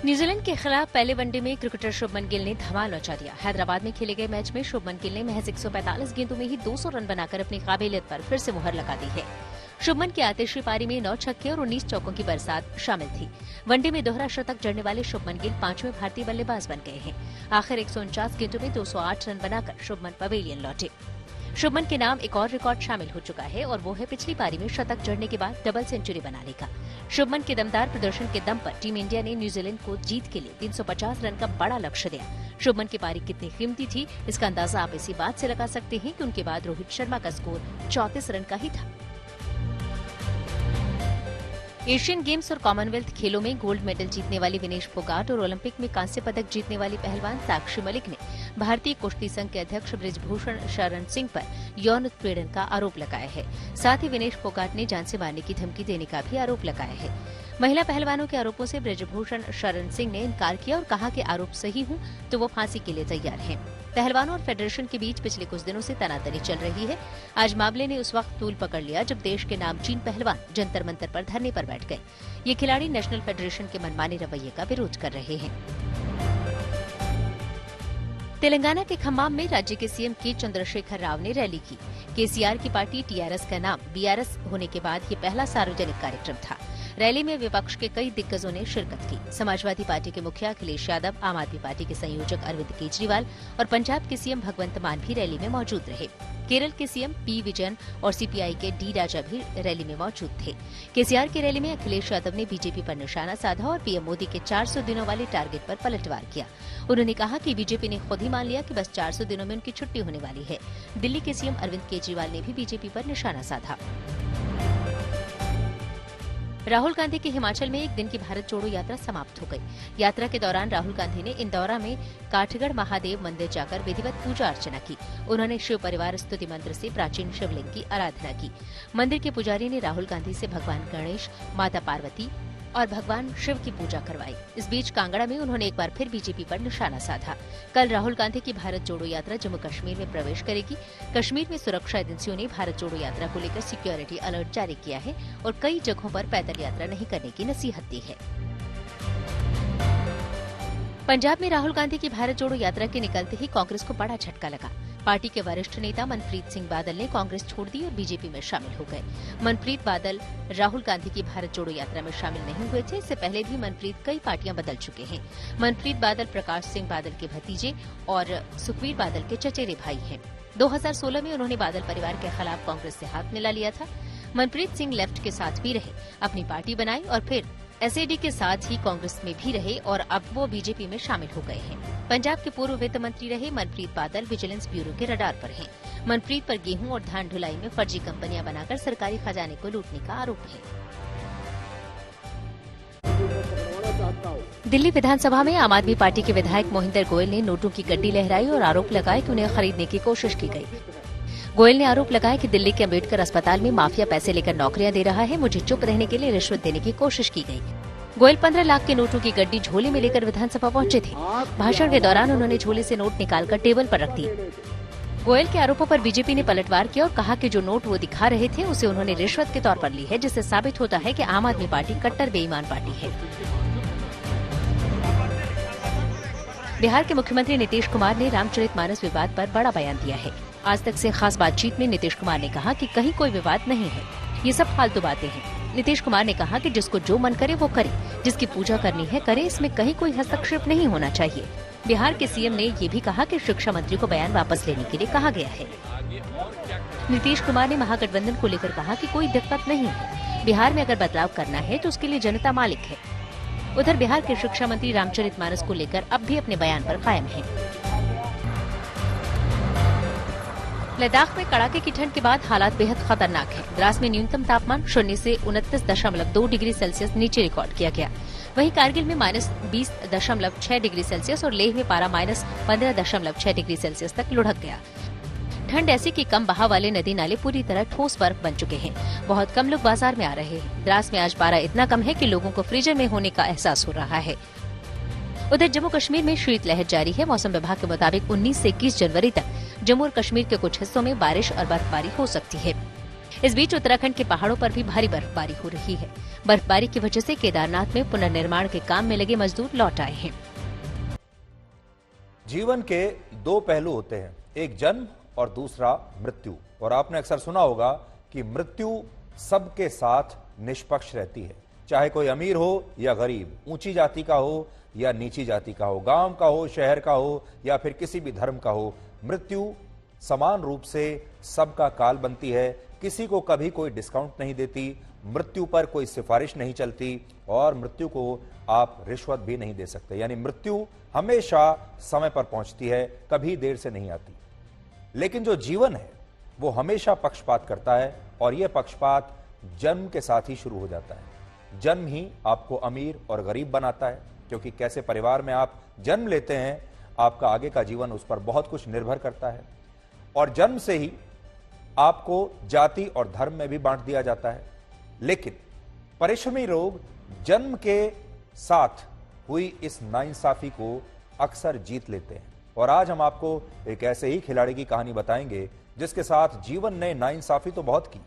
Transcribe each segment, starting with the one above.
New Zealand के खिलाफ पहले वनडे में क्रिकेटर शुभमन गिल ने धमाल मचा दिया। हैदराबाद में खेले गए मैच में शुभमन गिल ने महज 145 गेंदों में ही 200 रन बनाकर अपनी काबिलियत पर फिर से मुहर लगा दी है। शुभमन की आतिशी पारी में 9 छक्के और 19 चौकों की बरसात शामिल थी। वनडे में दोहरा शतक जड़ने वाले शुभमन गिल 5वें भारतीय बल्लेबाज बन गए हैं। आखिर 149 गेंदों में 208 रन बनाकर शुभमन पवेलियन लौटे। शुभमन के नाम एक और रिकॉर्ड शामिल हो चुका है और वो है पिछली पारी में शतक जड़ने के बाद डबल सेंचुरी बनाने का। शुभमन के दमदार प्रदर्शन के दम पर टीम इंडिया ने न्यूजीलैंड को जीत के लिए 350 रन का बड़ा लक्ष्य दिया। शुभमन की पारी कितनी कीमती थी, इसका अंदाजा आप इसी बात से लगा सकते हैं कि उनके बाद रोहित शर्मा का स्कोर 34 रन का ही था। एशियन गेम्स और कॉमनवेल्थ खेलों में गोल्ड मेडल जीतने वाली विनेश फोगाट और ओलंपिक में कांस्य पदक जीतने वाली पहलवान साक्षी मलिक ने भारतीय कुश्ती संघ के अध्यक्ष बृजभूषण शरण सिंह पर यौन उत्पीड़न का आरोप लगाया है। साथ ही विनेश फोगाट ने जान से मारने की धमकी देने का भी आरोप लगाया है। महिला पहलवानों के आरोपों से बृजभूषण शरण सिंह ने इनकार किया और कहा कि आरोप सही हो तो वो फांसी के लिए तैयार हैं। पहलवानों और फेडरेशन के बीच पिछले कुछ दिनों से तनातनी चल रही है। आज मामले ने उस वक्त तूल पकड़ लिया जब देश के नामचीन पहलवान जंतर मंतर पर धरने पर बैठ गए। ये खिलाड़ी नेशनल फेडरेशन के मनमाने रवैये का विरोध कर रहे हैं। तेलंगाना के खम्माम में राज्य के सीएम के चंद्रशेखर राव ने रैली की। केसीआर की पार्टी टीआरएस का नाम बीआरएस होने के बाद ये पहला सार्वजनिक कार्यक्रम था। रैली में विपक्ष के कई दिग्गजों ने शिरकत की। समाजवादी पार्टी के मुखिया अखिलेश यादव, आम आदमी पार्टी के संयोजक अरविंद केजरीवाल और पंजाब के सीएम भगवंत मान भी रैली में मौजूद रहे। केरल के सीएम पी विजयन और सीपीआई के डी राजा भी रैली में मौजूद थे। केसीआर की रैली में अखिलेश यादव ने बीजेपी पर निशाना साधा और पीएम मोदी के 400 दिनों वाले टारगेट पर पलटवार किया। उन्होंने कहा कि बीजेपी ने खुद ही मान लिया कि बस 400 दिनों में उनकी छुट्टी होने वाली है। दिल्ली के सीएम अरविंद केजरीवाल ने भी बीजेपी पर निशाना साधा। राहुल गांधी की हिमाचल में एक दिन की भारत जोड़ो यात्रा समाप्त हो गई। यात्रा के दौरान राहुल गांधी ने इंदौरा में काठगढ़ महादेव मंदिर जाकर विधिवत पूजा अर्चना की। उन्होंने शिव परिवार स्तुति मंत्र से प्राचीन शिवलिंग की आराधना की। मंदिर के पुजारी ने राहुल गांधी से भगवान गणेश, माता पार्वती और भगवान शिव की पूजा करवाई। इस बीच कांगड़ा में उन्होंने एक बार फिर बीजेपी पर निशाना साधा। कल राहुल गांधी की भारत जोड़ो यात्रा जम्मू कश्मीर में प्रवेश करेगी। कश्मीर में सुरक्षा एजेंसियों ने भारत जोड़ो यात्रा को लेकर सिक्योरिटी अलर्ट जारी किया है और कई जगहों पर पैदल यात्रा नहीं करने की नसीहत दी है। पंजाब में राहुल गांधी की भारत जोड़ो यात्रा के निकलते ही कांग्रेस को बड़ा झटका लगा। पार्टी के वरिष्ठ नेता मनप्रीत सिंह बादल ने कांग्रेस छोड़ दी और बीजेपी में शामिल हो गए। मनप्रीत बादल राहुल गांधी की भारत जोड़ो यात्रा में शामिल नहीं हुए थे। इससे पहले भी मनप्रीत कई पार्टियां बदल चुके हैं। मनप्रीत बादल प्रकाश सिंह बादल के भतीजे और सुखबीर बादल के चचेरे भाई हैं। 2016 में उन्होंने बादल परिवार के खिलाफ कांग्रेस से हाथ मिला लिया था। मनप्रीत सिंह लेफ्ट के साथ भी रहे, अपनी पार्टी बनाई और फिर एसएडी के साथ ही कांग्रेस में भी रहे और अब वो बीजेपी में शामिल हो गए हैं। पंजाब के पूर्व वित्त मंत्री रहे मनप्रीत बादल विजिलेंस ब्यूरो के रडार पर हैं। मनप्रीत पर गेहूं और धान ढुलाई में फर्जी कंपनियां बनाकर सरकारी खजाने को लूटने का आरोप है। दिल्ली विधानसभा में आम आदमी पार्टी के विधायक मोहिंदर गोयल ने नोटों की गड्डी लहराई और आरोप लगाया कि उन्हें खरीदने की कोशिश की गई। गोयल ने आरोप लगाया कि दिल्ली के अम्बेडकर अस्पताल में माफिया पैसे लेकर नौकरियां दे रहा है। मुझे चुप रहने के लिए रिश्वत देने की कोशिश की गई। गोयल 15 लाख के नोटों की गड्डी झोले में लेकर विधानसभा पहुंचे थे। भाषण के दौरान उन्होंने झोले से नोट निकालकर टेबल पर रख दिए। गोयल के आरोपों पर बीजेपी ने पलटवार किया और कहा कि जो नोट वो दिखा रहे थे उसे उन्होंने रिश्वत के तौर पर ली है, जिससे साबित होता है कि आम आदमी पार्टी कट्टर बेईमान पार्टी है। बिहार के मुख्यमंत्री नीतीश कुमार ने रामचरितमानस विवाद पर बड़ा बयान दिया है। आज तक से खास बातचीत में नीतीश कुमार ने कहा कि कहीं कोई विवाद नहीं है, ये सब फालतू बातें हैं। नीतीश कुमार ने कहा कि जिसको जो मन करे वो करे, जिसकी पूजा करनी है करे, इसमें कहीं कोई हस्तक्षेप नहीं होना चाहिए। बिहार के सीएम ने ये भी कहा कि शिक्षा मंत्री को बयान वापस लेने के लिए कहा गया है। नीतीश कुमार ने महागठबंधन को लेकर कहा कि कोई दिक्कत नहीं है, बिहार में अगर बदलाव करना है तो उसके लिए जनता मालिक है। उधर बिहार के शिक्षा मंत्री रामचरितमानस को लेकर अब भी अपने बयान पर कायम हैं। लद्दाख में कड़ाके की ठंड के बाद हालात बेहद खतरनाक हैं। द्रास में न्यूनतम तापमान 0 से 29.2 डिग्री सेल्सियस नीचे रिकॉर्ड किया गया। वहीं कारगिल में -20.6 डिग्री सेल्सियस और लेह में पारा -15.6 डिग्री सेल्सियस तक लुढ़क गया। ठंड ऐसी कि कम बहाव वाले नदी नाले पूरी तरह ठोस बर्फ बन चुके हैं। बहुत कम लोग बाजार में आ रहे हैं। द्रास में आज पारा इतना कम है कि लोगों को फ्रीजर में होने का एहसास हो रहा है। उधर जम्मू कश्मीर में शीतलहर जारी है। मौसम विभाग के मुताबिक 19 से 21 जनवरी तक जम्मू और कश्मीर के कुछ हिस्सों में बारिश और बर्फबारी हो सकती है। इस बीच उत्तराखंड के पहाड़ों पर भी भारी बर्फबारी हो रही है। बर्फबारी की वजह से केदारनाथ में पुनर्निर्माण के काम में लगे मजदूर लौट आए हैं। जीवन के दो पहलू होते हैं, एक जन्म और दूसरा मृत्यु। और आपने अक्सर सुना होगा कि मृत्यु सबके साथ निष्पक्ष रहती है, चाहे कोई अमीर हो या गरीब, ऊंची जाति का हो या नीची जाति का हो, गांव का हो, शहर का हो या फिर किसी भी धर्म का हो। मृत्यु समान रूप से सबका काल बनती है, किसी को कभी कोई डिस्काउंट नहीं देती, मृत्यु पर कोई सिफारिश नहीं चलती और मृत्यु को आप रिश्वत भी नहीं दे सकते। यानी मृत्यु हमेशा समय पर पहुंचती है, कभी देर से नहीं आती। लेकिन जो जीवन है वो हमेशा पक्षपात करता है और यह पक्षपात जन्म के साथ ही शुरू हो जाता है। जन्म ही आपको अमीर और गरीब बनाता है, क्योंकि कैसे परिवार में आप जन्म लेते हैं आपका आगे का जीवन उस पर बहुत कुछ निर्भर करता है। और जन्म से ही आपको जाति और धर्म में भी बांट दिया जाता है। लेकिन परिश्रमी लोग जन्म के साथ हुई इस नाइंसाफी को अक्सर जीत लेते हैं। और आज हम आपको एक ऐसे ही खिलाड़ी की कहानी बताएंगे जिसके साथ जीवन ने नाइंसाफी तो बहुत की,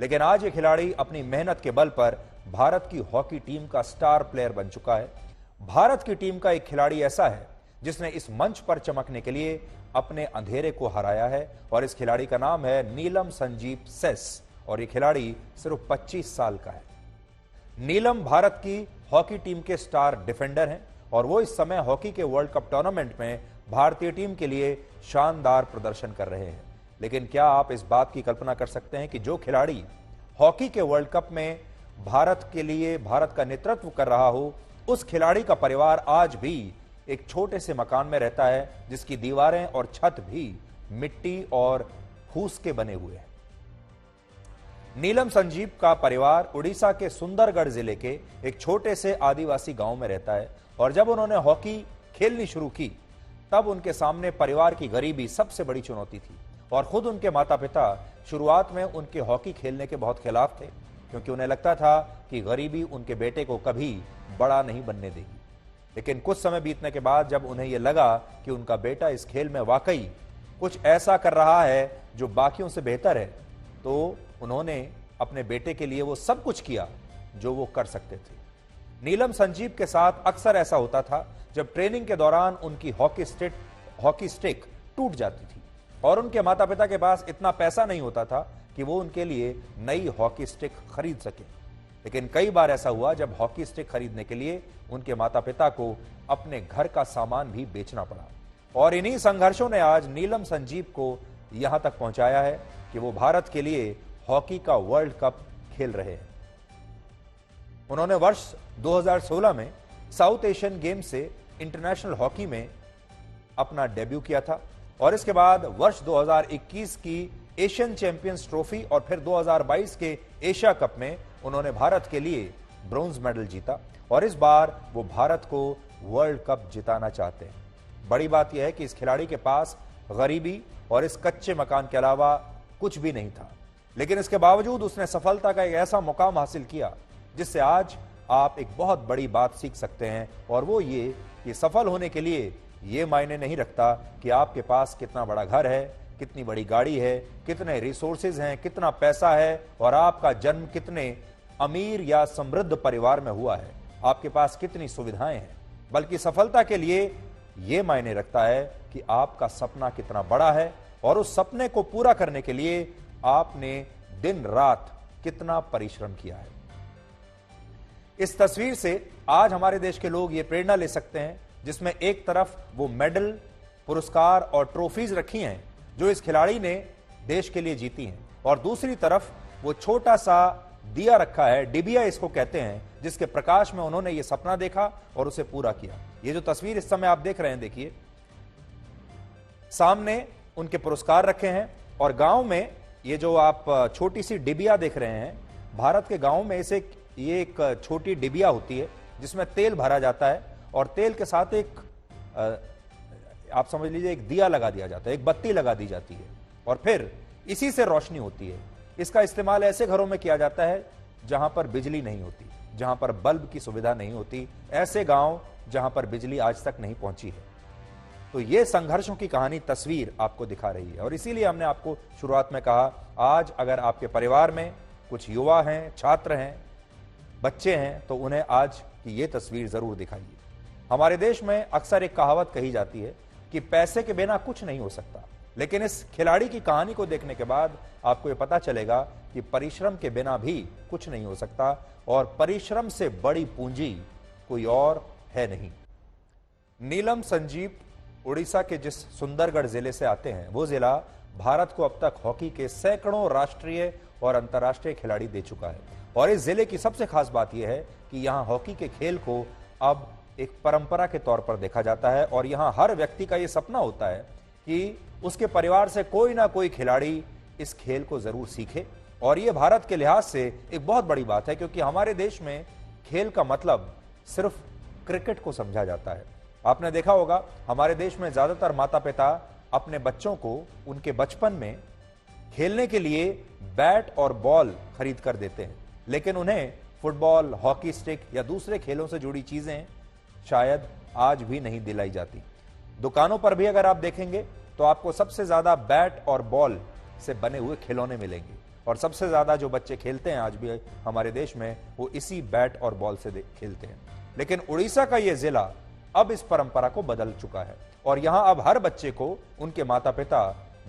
लेकिन आज ये खिलाड़ी अपनी मेहनत के बल पर भारत की हॉकी टीम का स्टार प्लेयर बन चुका है। भारत की टीम का एक खिलाड़ी ऐसा है जिसने इस मंच पर चमकने के लिए अपने अंधेरे को हराया है और इस खिलाड़ी का नाम है नीलम संजीव सेस और ये खिलाड़ी सिर्फ 25 साल का है। नीलम भारत की हॉकी टीम के स्टार डिफेंडर हैं और वो इस समय हॉकी के वर्ल्ड कप टूर्नामेंट में भारतीय टीम के लिए शानदार प्रदर्शन कर रहे हैं। लेकिन क्या आप इस बात की कल्पना कर सकते हैं कि जो खिलाड़ी हॉकी के वर्ल्ड कप में भारत के लिए भारत का नेतृत्व कर रहा हो, उस खिलाड़ी का परिवार आज भी एक छोटे से मकान में रहता है जिसकी दीवारें और छत भी मिट्टी और फूस के बने हुए हैं। नीलम संजीव का परिवार उड़ीसा के सुंदरगढ़ जिले के एक छोटे से आदिवासी गांव में रहता है और जब उन्होंने हॉकी खेलनी शुरू की तब उनके सामने परिवार की गरीबी सबसे बड़ी चुनौती थी और खुद उनके माता पिता शुरुआत में उनके हॉकी खेलने के बहुत खिलाफ थे, क्योंकि उन्हें लगता था कि गरीबी उनके बेटे को कभी बड़ा नहीं बनने देगी। लेकिन कुछ समय बीतने के बाद जब उन्हें यह लगा कि उनका बेटा इस खेल में वाकई कुछ ऐसा कर रहा है जो बाकियों से बेहतर है, तो उन्होंने अपने बेटे के लिए वो सब कुछ किया जो वो कर सकते थे। नीलम संजीव के साथ अक्सर ऐसा होता था जब ट्रेनिंग के दौरान उनकी हॉकी स्टिक टूट जाती थी और उनके माता पिता के पास इतना पैसा नहीं होता था कि वो उनके लिए नई हॉकी स्टिक खरीद सके। लेकिन कई बार ऐसा हुआ जब हॉकी स्टिक खरीदने के लिए उनके माता पिता को अपने घर का सामान भी बेचना पड़ा और इन्हीं संघर्षों ने आज नीलम संजीव को यहां तक पहुंचाया है कि वो भारत के लिए हॉकी का वर्ल्ड कप खेल रहे हैं। उन्होंने वर्ष 2016 में साउथ एशियन गेम से इंटरनेशनल हॉकी में अपना डेब्यू किया था और इसके बाद वर्ष 2021 की एशियन चैंपियंस ट्रॉफी और फिर 2022 के एशिया कप में उन्होंने भारत के लिए ब्रॉन्ज मेडल जीता और इस बार वो भारत को वर्ल्ड कप जिताना चाहते हैं। बड़ी बात यह है कि इस खिलाड़ी के पास गरीबी और इस कच्चे मकान के अलावा कुछ भी नहीं था, लेकिन इसके बावजूद उसने सफलता का एक ऐसा मुकाम हासिल किया जिससे आज आप एक बहुत बड़ी बात सीख सकते हैं और वो ये कि सफल होने के लिए ये मायने नहीं रखता कि आपके पास कितना बड़ा घर है, कितनी बड़ी गाड़ी है, कितने रिसोर्सेज हैं, कितना पैसा है और आपका जन्म कितने अमीर या समृद्ध परिवार में हुआ है, आपके पास कितनी सुविधाएं हैं। बल्कि सफलता के लिए यह मायने रखता है कि आपका सपना कितना बड़ा है और उस सपने को पूरा करने के लिए आपने दिन रात कितना परिश्रम किया है। इस तस्वीर से आज हमारे देश के लोग ये प्रेरणा ले सकते हैं जिसमें एक तरफ वो मेडल, पुरस्कार और ट्रॉफीज रखी हैं जो इस खिलाड़ी ने देश के लिए जीती हैं और दूसरी तरफ वो छोटा सा दिया रखा है, डिबिया इसको कहते हैं, जिसके प्रकाश में उन्होंने ये सपना देखा और उसे पूरा किया। ये जो तस्वीर इस समय आप देख रहे हैं, देखिए सामने उनके पुरस्कार रखे हैं और गांव में ये जो आप छोटी सी डिबिया देख रहे हैं, भारत के गांव में इसे ये एक छोटी डिबिया होती है जिसमें तेल भरा जाता है और तेल के साथ एक आप समझ लीजिए एक दिया लगा दिया जाता है, एक बत्ती लगा दी जाती है और फिर इसी से रोशनी होती है। इसका इस्तेमाल ऐसे घरों में किया जाता है जहां पर बिजली नहीं होती, जहां पर बल्ब की सुविधा नहीं होती, ऐसे गांव जहां पर बिजली आज तक नहीं पहुंची है। तो ये संघर्षों की कहानी तस्वीर आपको दिखा रही है। और इसीलिए हमने आपको शुरुआत में कहा, आज अगर आपके परिवार में कुछ युवा हैं, छात्र हैं, बच्चे हैं, तो उन्हें आज की ये तस्वीर जरूर दिखाइए। हमारे देश में अक्सर एक कहावत कही जाती है कि पैसे के बिना कुछ नहीं हो सकता, लेकिन इस खिलाड़ी की कहानी को देखने के बाद आपको ये पता चलेगा कि परिश्रम के बिना भी कुछ नहीं हो सकता, और परिश्रम से बड़ी पूंजी कोई और है नहीं। नीलम संजीव उड़ीसा के जिस सुंदरगढ़ जिले से आते हैं, वो जिला भारत को अब तक हॉकी के सैकड़ों राष्ट्रीय और अंतर्राष्ट्रीय खिलाड़ी दे चुका है। और इस जिले की सबसे खास बात यह है कि यहां हॉकी के खेल को अब एक परंपरा के तौर पर देखा जाता है, और यहां हर व्यक्ति का यह सपना होता है कि उसके परिवार से कोई ना कोई खिलाड़ी इस खेल को जरूर सीखे। और यह भारत के लिहाज से एक बहुत बड़ी बात है, क्योंकि हमारे देश में खेल का मतलब सिर्फ क्रिकेट को समझा जाता है। आपने देखा होगा, हमारे देश में ज्यादातर माता पिता अपने बच्चों को उनके बचपन में खेलने के लिए बैट और बॉल खरीद कर देते हैं, लेकिन उन्हें फुटबॉल, हॉकी स्टिक या दूसरे खेलों से जुड़ी चीजें शायद आज भी नहीं दिलाई जाती। दुकानों पर भी अगर आप देखेंगे तो आपको सबसे ज्यादा बैट और बॉल से बने हुए खिलौने मिलेंगे, और सबसे ज्यादा जो बच्चे खेलते हैं आज भी हमारे देश में, वो इसी बैट और बॉल से खेलते हैं। लेकिन उड़ीसा का यह जिला अब इस परंपरा को बदल चुका है, और यहां अब हर बच्चे को उनके माता पिता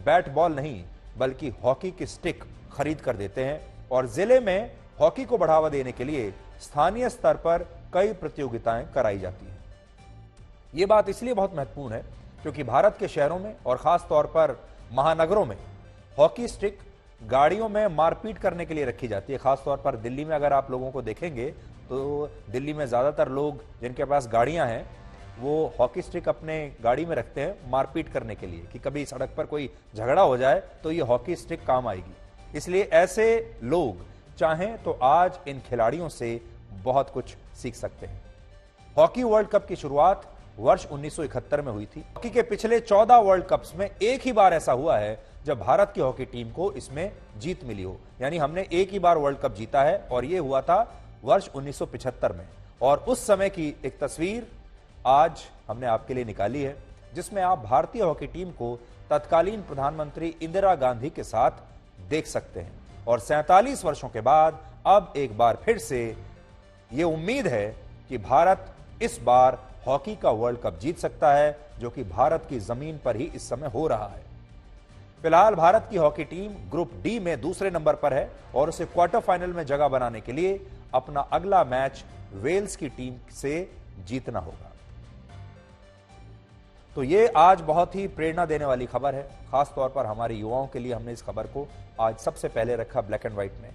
बैट बॉल नहीं बल्कि हॉकी की स्टिक खरीद कर देते हैं। और जिले में हॉकी को बढ़ावा देने के लिए स्थानीय स्तर पर कई प्रतियोगिताएं कराई जाती हैं। यह बात इसलिए बहुत महत्वपूर्ण है क्योंकि भारत के शहरों में और खास तौर पर महानगरों में हॉकी स्टिक गाड़ियों में मारपीट करने के लिए रखी जाती है। खास तौर पर दिल्ली में अगर आप लोगों को देखेंगे तो दिल्ली में ज्यादातर लोग जिनके पास गाड़ियां हैं वो हॉकी स्टिक अपने गाड़ी में रखते हैं मारपीट करने के लिए, कि कभी सड़क पर कोई झगड़ा हो जाए तो ये हॉकी स्टिक काम आएगी। इसलिए ऐसे लोग चाहें तो आज इन खिलाड़ियों से बहुत कुछ सीख सकते हैं। हॉकी वर्ल्ड कप की शुरुआत वर्ष 1971 में हुई थी। हॉकी के पिछले 14 वर्ल्ड कप्स में एक ही बार ऐसा हुआ है जब भारत की हॉकी टीम को इसमें जीत मिली हो, यानी हमने एक ही बार वर्ल्ड कप जीता है, और यह हुआ था वर्ष 1975 में। और उस समय की एक तस्वीर आज हमने आपके लिए निकाली है, जिसमें आप भारतीय हॉकी टीम को तत्कालीन प्रधानमंत्री इंदिरा गांधी के साथ देख सकते हैं। और 47 वर्षों के बाद अब एक बार फिर से यह उम्मीद है कि भारत इस बार हॉकी का वर्ल्ड कप जीत सकता है, जो कि भारत की जमीन पर ही इस समय हो रहा है। फिलहाल भारत की हॉकी टीम ग्रुप डी में दूसरे नंबर पर है, और उसे क्वार्टर फाइनल में जगह बनाने के लिए अपना अगला मैच वेल्स की टीम से जीतना होगा। तो ये आज बहुत ही प्रेरणा देने वाली खबर है, खास तौर पर हमारे युवाओं के लिए। हमने इस खबर को आज सबसे पहले रखा ब्लैक एंड व्हाइट में।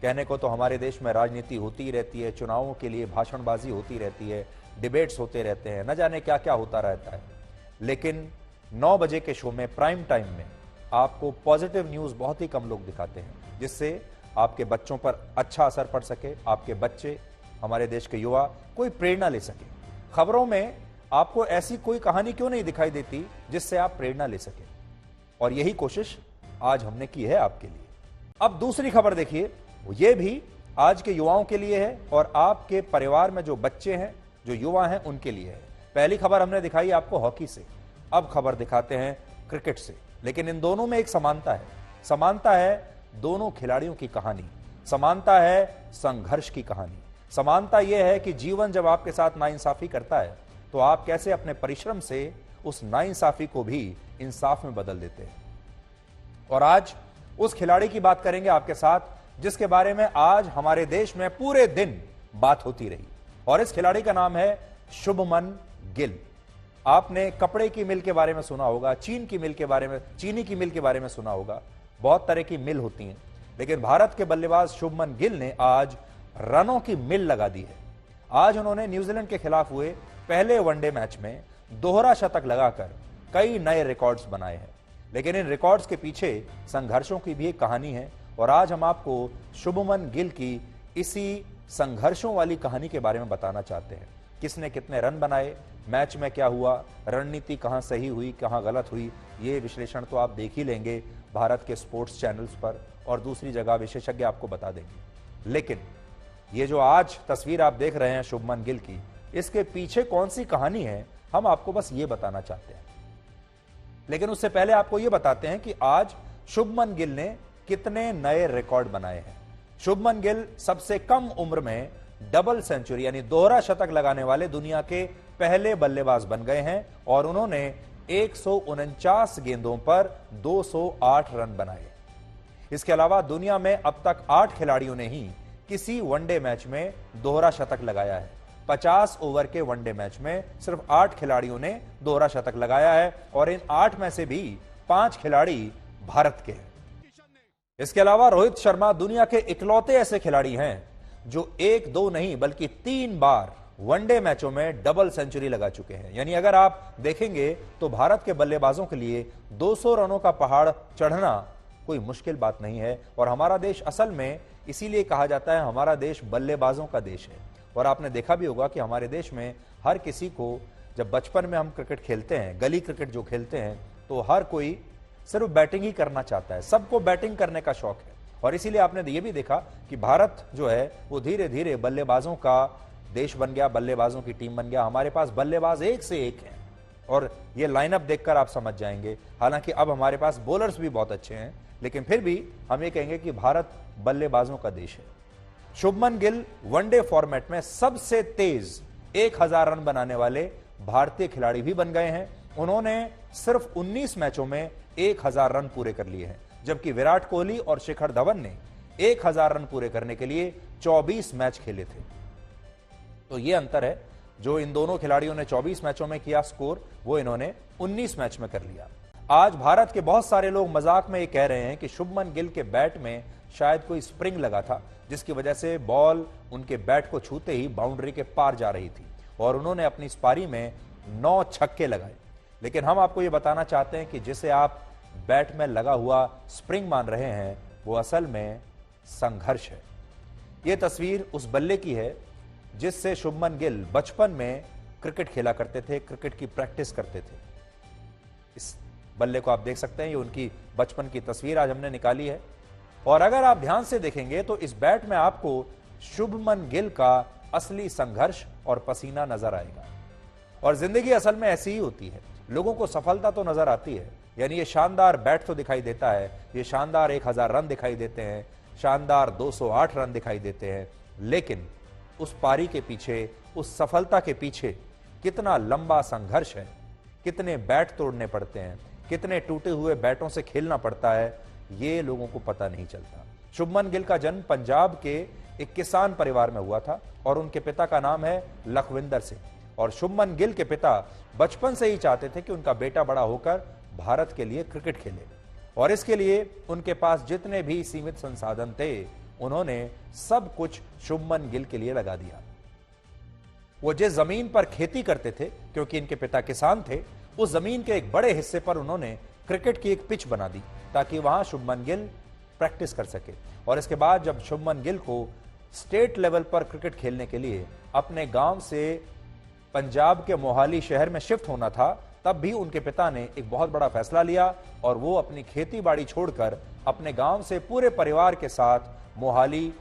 कहने को तो हमारे देश में राजनीति होती रहती है, चुनावों के लिए भाषणबाजी होती रहती है, डिबेट्स होते रहते हैं, न जाने क्या क्या होता रहता है, लेकिन 9 बजे के शो में प्राइम टाइम में आपको पॉजिटिव न्यूज बहुत ही कम लोग दिखाते हैं, जिससे आपके बच्चों पर अच्छा असर पड़ सके, आपके बच्चे, हमारे देश के युवा कोई प्रेरणा ले सके। खबरों में आपको ऐसी कोई कहानी क्यों नहीं दिखाई देती जिससे आप प्रेरणा ले सके, और यही कोशिश आज हमने की है आपके लिए। अब दूसरी खबर देखिए, ये भी आज के युवाओं के लिए है और आपके परिवार में जो बच्चे हैं, जो युवा हैं, उनके लिए है। पहली खबर हमने दिखाई आपको हॉकी से, अब खबर दिखाते हैं क्रिकेट से। लेकिन इन दोनों में एक समानता है, समानता है दोनों खिलाड़ियों की कहानी, समानता है संघर्ष की कहानी। समानता यह है कि जीवन जब आपके साथ नाइंसाफी करता है तो आप कैसे अपने परिश्रम से उस नाइंसाफी को भी इंसाफ में बदल देते हैं। और आज उस खिलाड़ी की बात करेंगे आपके साथ, जिसके बारे में आज हमारे देश में पूरे दिन बात होती रही, और इस खिलाड़ी का नाम है शुभमन गिल। आपने कपड़े की मिल के बारे में सुना होगा, चीनी की मिल के बारे में सुना होगा, बहुत तरह की मिल होती हैं, लेकिन भारत के बल्लेबाज शुभमन गिल ने आज रनों की मिल लगा दी है। आज उन्होंने न्यूजीलैंड के खिलाफ हुए पहले वनडे मैच में दोहरा शतक लगाकर कई नए रिकॉर्ड्स बनाए हैं, लेकिन इन रिकॉर्ड्स के पीछे संघर्षों की भी एक कहानी है, और आज हम आपको शुभमन गिल की इसी संघर्षों वाली कहानी के बारे में बताना चाहते हैं। किसने कितने रन बनाए, मैच में क्या हुआ, रणनीति कहां सही हुई, कहां गलत हुई, ये विश्लेषण तो आप देख ही लेंगे भारत के स्पोर्ट्स चैनल्स पर, और दूसरी जगह विशेषज्ञ आपको बता देंगे। लेकिन ये जो आज तस्वीर आप देख रहे हैं शुभमन गिल की, इसके पीछे कौन सी कहानी है, हम आपको बस ये बताना चाहते हैं। लेकिन उससे पहले आपको यह बताते हैं कि आज शुभमन गिल ने कितने नए रिकॉर्ड बनाए हैं। शुभमन गिल सबसे कम उम्र में डबल सेंचुरी यानी दोहरा शतक लगाने वाले दुनिया के पहले बल्लेबाज बन गए हैं और उन्होंने 149 गेंदों पर 208 रन बनाए। इसके अलावा दुनिया में अब तक 8 खिलाड़ियों ने ही किसी वनडे मैच में दोहरा शतक लगाया है। 50 ओवर के वनडे मैच में सिर्फ 8 खिलाड़ियों ने दोहरा शतक लगाया है और इन 8 में से भी 5 खिलाड़ी भारत के हैं। इसके अलावा रोहित शर्मा दुनिया के इकलौते ऐसे खिलाड़ी हैं जो 1-2 नहीं बल्कि 3 बार वनडे मैचों में डबल सेंचुरी लगा चुके हैं। यानी अगर आप देखेंगे तो भारत के बल्लेबाजों के लिए 200 रनों का पहाड़ चढ़ना कोई मुश्किल बात नहीं है। और हमारा देश असल में इसीलिए कहा जाता है हमारा देश बल्लेबाजों का देश है। और आपने देखा भी होगा कि हमारे देश में हर किसी को, जब बचपन में हम क्रिकेट खेलते हैं, गली क्रिकेट जो खेलते हैं, तो हर कोई सिर्फ बैटिंग ही करना चाहता है, सबको बैटिंग करने का शौक है। और इसीलिए आपने ये भी देखा कि भारत जो है वो धीरे धीरे बल्लेबाजों का देश बन गया, बल्लेबाजों की टीम बन गया। हमारे पास बल्लेबाज एक से एक हैं और ये लाइनअप देखकर आप समझ जाएंगे। हालांकि अब हमारे पास बॉलर्स भी बहुत अच्छे हैं, लेकिन फिर भी हम ये कहेंगे कि भारत बल्लेबाजों का देश है। शुभमन गिल वनडे फॉर्मेट में सबसे तेज 1000 रन बनाने वाले भारतीय खिलाड़ी भी बन गए हैं। उन्होंने सिर्फ 19 मैचों में 1000 रन पूरे कर लिए हैं, जबकि विराट कोहली और शिखर धवन ने 1000 रन पूरे करने के लिए 24 मैच खेले थे। तो यह अंतर है, जो इन दोनों खिलाड़ियों ने 24 मैचों में किया स्कोर, वो इन्होंने 19 मैच में कर लिया। आज भारत के बहुत सारे लोग मजाक में ये कह रहे हैं कि शुभमन गिल के बैट में शायद कोई स्प्रिंग लगा था, जिसकी वजह से बॉल उनके बैट को छूते ही बाउंड्री के पार जा रही थी और उन्होंने अपनी इस पारी में 9 छक्के लगाए। लेकिन हम आपको ये बताना चाहते हैं कि जिसे आप बैट में लगा हुआ स्प्रिंग मान रहे हैं, वो असल में संघर्ष है। यह तस्वीर उस बल्ले की है जिससे शुभमन गिल बचपन में क्रिकेट खेला करते थे, क्रिकेट की प्रैक्टिस करते थे। इस बल्ले को आप देख सकते हैं, ये उनकी बचपन की तस्वीर आज हमने निकाली है। और अगर आप ध्यान से देखेंगे तो इस बैट में आपको शुभमन गिल का असली संघर्ष और पसीना नजर आएगा। और जिंदगी असल में ऐसी ही होती है, लोगों को सफलता तो नजर आती है, यानी ये शानदार बैट तो दिखाई देता है, ये शानदार 1000 रन दिखाई देते हैं, शानदार 208 रन दिखाई देते हैं, लेकिन उस पारी के पीछे, उस सफलता के पीछे कितना लंबा संघर्ष है, कितने बैट तोड़ने पड़ते हैं, कितने टूटे हुए बैटों से खेलना पड़ता है, ये लोगों को पता नहीं चलता। शुभमन गिल का जन्म पंजाब के एक किसान परिवार में हुआ था और उनके पिता का नाम है लखविंदर सिंह। और शुभमन गिल के पिता बचपन से ही चाहते थे कि उनका बेटा बड़ा होकर भारत के लिए क्रिकेट खेले, और इसके लिए उनके पास जितने भी सीमित संसाधन थे, उन्होंने सब कुछ शुभमन गिल के लिए लगा दिया। वो जिस जमीन पर खेती करते थे, क्योंकि इनके पिता किसान थे, उस जमीन के एक बड़े हिस्से पर उन्होंने क्रिकेट की एक पिच बना दी ताकि वहां शुभमन गिल प्रैक्टिस कर सके। और इसके बाद जब शुभमन गिल को स्टेट लेवल पर क्रिकेट खेलने के लिए अपने गांव से पंजाब के मोहाली शहर में शिफ्ट होना था, तब भी उनके पिता ने एक बहुत बड़ा फैसला लिया और वो अपनी खेती बाड़ी छोड़कर अपने गांव से पूरे परिवार के साथ मोहाली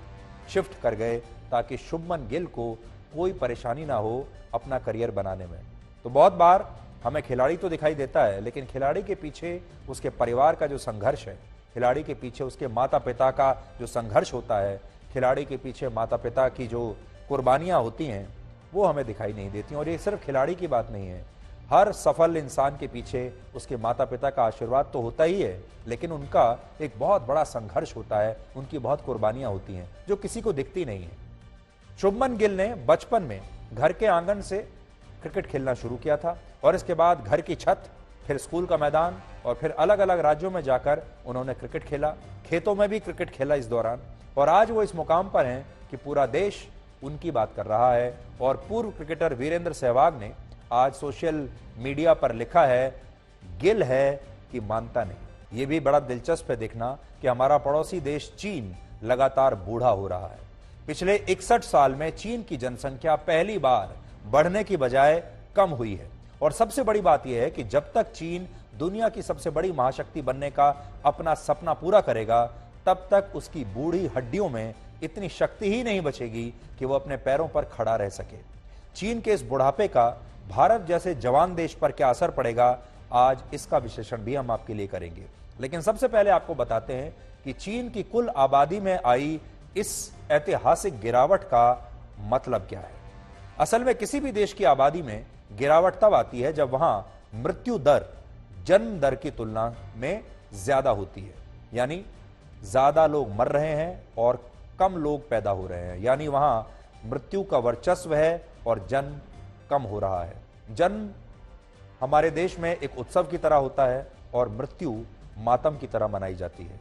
शिफ्ट कर गए ताकि शुभमन गिल को कोई परेशानी ना हो अपना करियर बनाने में। तो बहुत बार हमें खिलाड़ी तो दिखाई देता है, लेकिन खिलाड़ी के पीछे उसके परिवार का जो संघर्ष है, खिलाड़ी के पीछे उसके माता पिता का जो संघर्ष होता है, खिलाड़ी के पीछे माता पिता की जो कुर्बानियां होती हैं, वो हमें दिखाई नहीं देती। और ये सिर्फ खिलाड़ी की बात नहीं है, हर सफल इंसान के पीछे उसके माता पिता का आशीर्वाद तो होता ही है, लेकिन उनका एक बहुत बड़ा संघर्ष होता है, उनकी बहुत कुर्बानियां होती हैं जो किसी को दिखती नहीं है। शुभमन गिल ने बचपन में घर के आंगन से क्रिकेट खेलना शुरू किया था और इसके बाद घर की छत, फिर स्कूल का मैदान और फिर अलग अलग राज्यों में जाकर उन्होंने क्रिकेट खेला, खेतों में भी क्रिकेट खेला इस दौरान। और आज वो इस मुकाम पर हैं कि पूरा देश उनकी बात कर रहा है। और पूर्व क्रिकेटर वीरेंद्र सहवाग ने आज सोशल मीडिया पर लिखा है, गिल है कि मानता नहीं। ये भी बड़ा दिलचस्प है देखना कि हमारा पड़ोसी देश चीन लगातार बूढ़ा हो रहा है। पिछले 61 साल में चीन की जनसंख्या पहली बार बढ़ने की बजाय कम हुई है। और सबसे बड़ी बात यह है कि जब तक चीन दुनिया की सबसे बड़ी महाशक्ति बनने का अपना सपना पूरा करेगा, तब तक उसकी बूढ़ी हड्डियों में इतनी शक्ति ही नहीं बचेगी कि वो अपने पैरों पर खड़ा रह सके। चीन के इस बुढ़ापे का भारत जैसे जवान देश पर क्या असर पड़ेगा, आज इसका विश्लेषण भी हम आपके लिए करेंगे। लेकिन सबसे पहले आपको बताते हैं कि चीन की कुल आबादी में आई इस ऐतिहासिक गिरावट का मतलब क्या है। असल में किसी भी देश की आबादी में गिरावट तब आती है जब वहां मृत्यु दर जन्म दर की तुलना में ज्यादा होती है, यानी ज्यादा लोग मर रहे हैं और कम लोग पैदा हो रहे हैं, यानी वहां मृत्यु का वर्चस्व है और जन्म कम हो रहा है। जन्म हमारे देश में एक उत्सव की तरह होता है और मृत्यु मातम की तरह मनाई जाती है।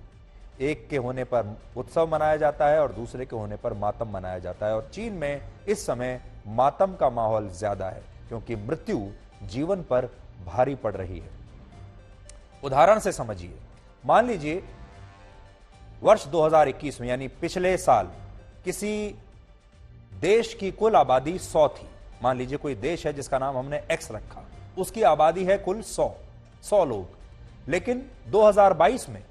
एक के होने पर उत्सव मनाया जाता है और दूसरे के होने पर मातम मनाया जाता है, और चीन में इस समय मातम का माहौल ज्यादा है क्योंकि मृत्यु जीवन पर भारी पड़ रही है। उदाहरण से समझिए, मान लीजिए वर्ष 2021 में यानी पिछले साल किसी देश की कुल आबादी 100 थी। मान लीजिए कोई देश है जिसका नाम हमने एक्स रखा, उसकी आबादी है कुल 100 लोग, लेकिन 2022 में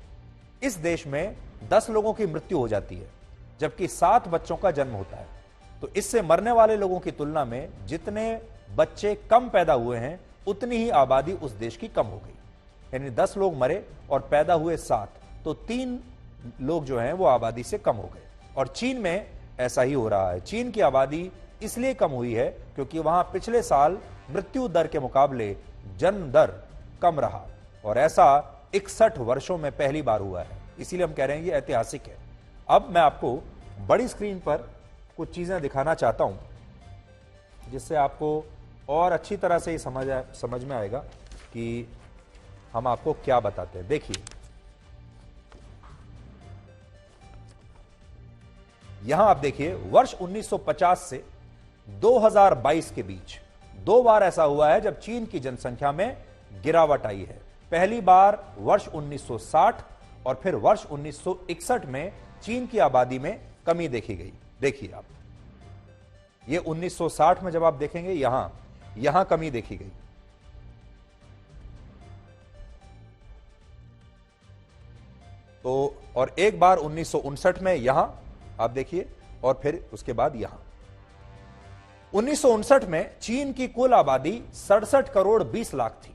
इस देश में 10 लोगों की मृत्यु हो जाती है जबकि 7 बच्चों का जन्म होता है। तो इससे मरने वाले लोगों की तुलना में जितने बच्चे कम पैदा हुए हैं उतनी ही आबादी उस देश की कम हो गई, यानी 10 लोग मरे और पैदा हुए 7, तो 3 लोग जो हैं वो आबादी से कम हो गए। और चीन में ऐसा ही हो रहा है। चीन की आबादी इसलिए कम हुई है क्योंकि वहां पिछले साल मृत्यु दर के मुकाबले जन्म दर कम रहा, और ऐसा 61 वर्षों में पहली बार हुआ है। इसीलिए हम कह रहे हैं ये ऐतिहासिक है। अब मैं आपको बड़ी स्क्रीन पर कुछ चीजें दिखाना चाहता हूं जिससे आपको और अच्छी तरह से समझ में आएगा कि हम आपको क्या बताते हैं। देखिए, यहां आप देखिए वर्ष 1950 से 2022 के बीच 2 बार ऐसा हुआ है जब चीन की जनसंख्या में गिरावट आई है। पहली बार वर्ष 1960 और फिर वर्ष 1961 में चीन की आबादी में कमी देखी गई। देखिए आप, ये 1960 में जब आप देखेंगे यहां कमी देखी गई। तो और एक बार 1959 में यहां आप देखिए, और फिर उसके बाद यहां 1959 में चीन की कुल आबादी 67 करोड़ 20 लाख थी,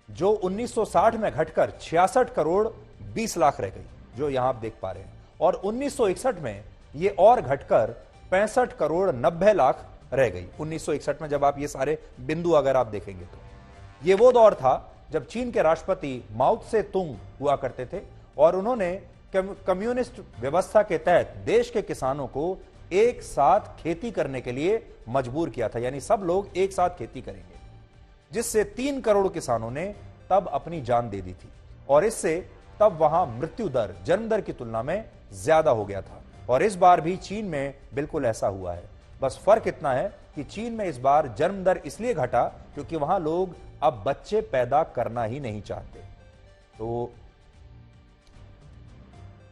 जो 1960 में घटकर 66 करोड़ 20 लाख रह गई, जो यहां आप देख पा रहे हैं। और 1961 में यह और घटकर 65 करोड़ 90 लाख रह गई। 1961 में जब आप ये सारे बिंदु अगर आप देखेंगे तो यह वो दौर था जब चीन के राष्ट्रपति माओ त्से तुंग हुआ करते थे, और उन्होंने कम्युनिस्ट व्यवस्था के तहत देश के किसानों को एक साथ खेती करने के लिए मजबूर किया था, यानी सब लोग एक साथ खेती करेंगे, जिससे 3 करोड़ किसानों ने तब अपनी जान दे दी थी। और इससे तब वहां मृत्यु दर जन्म दर की तुलना में ज्यादा हो गया था। और इस बार भी चीन में बिल्कुल ऐसा हुआ है। बस फर्क इतना है कि चीन में इस बार जन्म दर इसलिए घटा क्योंकि वहां लोग अब बच्चे पैदा करना ही नहीं चाहते। तो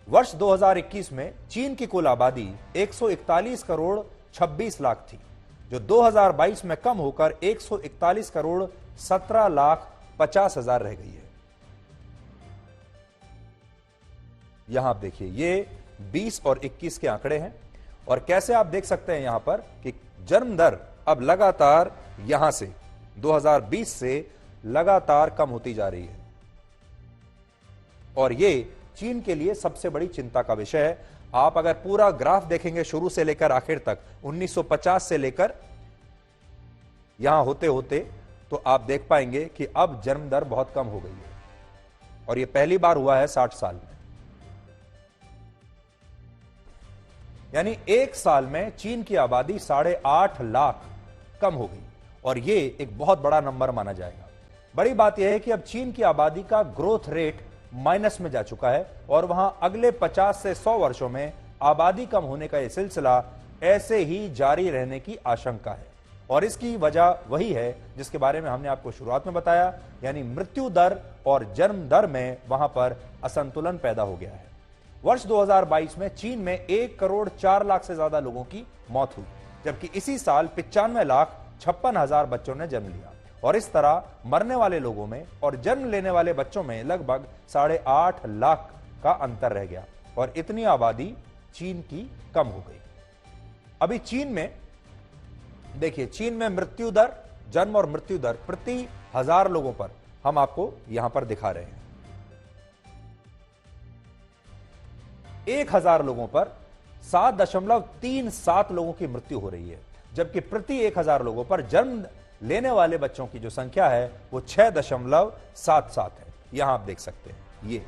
वर्ष 2021 में चीन की कुल आबादी 141 करोड़ 26 लाख थी, जो 2022 में कम होकर 141 करोड़ 17 लाख 50 हजार रह गई है। यहां आप देखिए, ये 20 और 21 के आंकड़े हैं, और कैसे आप देख सकते हैं यहां पर कि जन्म दर अब लगातार यहां से 2020 से लगातार कम होती जा रही है, और ये चीन के लिए सबसे बड़ी चिंता का विषय है। आप अगर पूरा ग्राफ देखेंगे शुरू से लेकर आखिर तक 1950 से लेकर यहां होते होते, तो आप देख पाएंगे कि अब जन्म दर बहुत कम हो गई है, और यह पहली बार हुआ है 60 साल में। यानी एक साल में चीन की आबादी 8.5 लाख कम हो गई, और यह एक बहुत बड़ा नंबर माना जाएगा। बड़ी बात यह है कि अब चीन की आबादी का ग्रोथ रेट माइनस में जा चुका है, और वहां अगले 50 से 100 वर्षों में आबादी कम होने का यह सिलसिला ऐसे ही जारी रहने की आशंका है। और इसकी वजह वही है जिसके बारे में हमने आपको शुरुआत में बताया, यानी मृत्यु दर और जन्म दर में वहां पर असंतुलन पैदा हो गया है। वर्ष 2022 में चीन में 1 करोड़ 4 लाख से ज्यादा लोगों की मौत हुई, जबकि इसी साल 95 लाख 56 हजार बच्चों ने जन्म लिया, और इस तरह मरने वाले लोगों में और जन्म लेने वाले बच्चों में लगभग 8.5 लाख का अंतर रह गया, और इतनी आबादी चीन की कम हो गई। अभी चीन में देखिए, चीन में मृत्यु दर, जन्म और मृत्यु दर प्रति 1000 लोगों पर हम आपको यहां पर दिखा रहे हैं। 1000 लोगों पर 7.37 लोगों की मृत्यु हो रही है, जबकि प्रति 1000 लोगों पर जन्म लेने वाले बच्चों की जो संख्या है वो 6.77 है। यहां आप देख सकते हैं ये।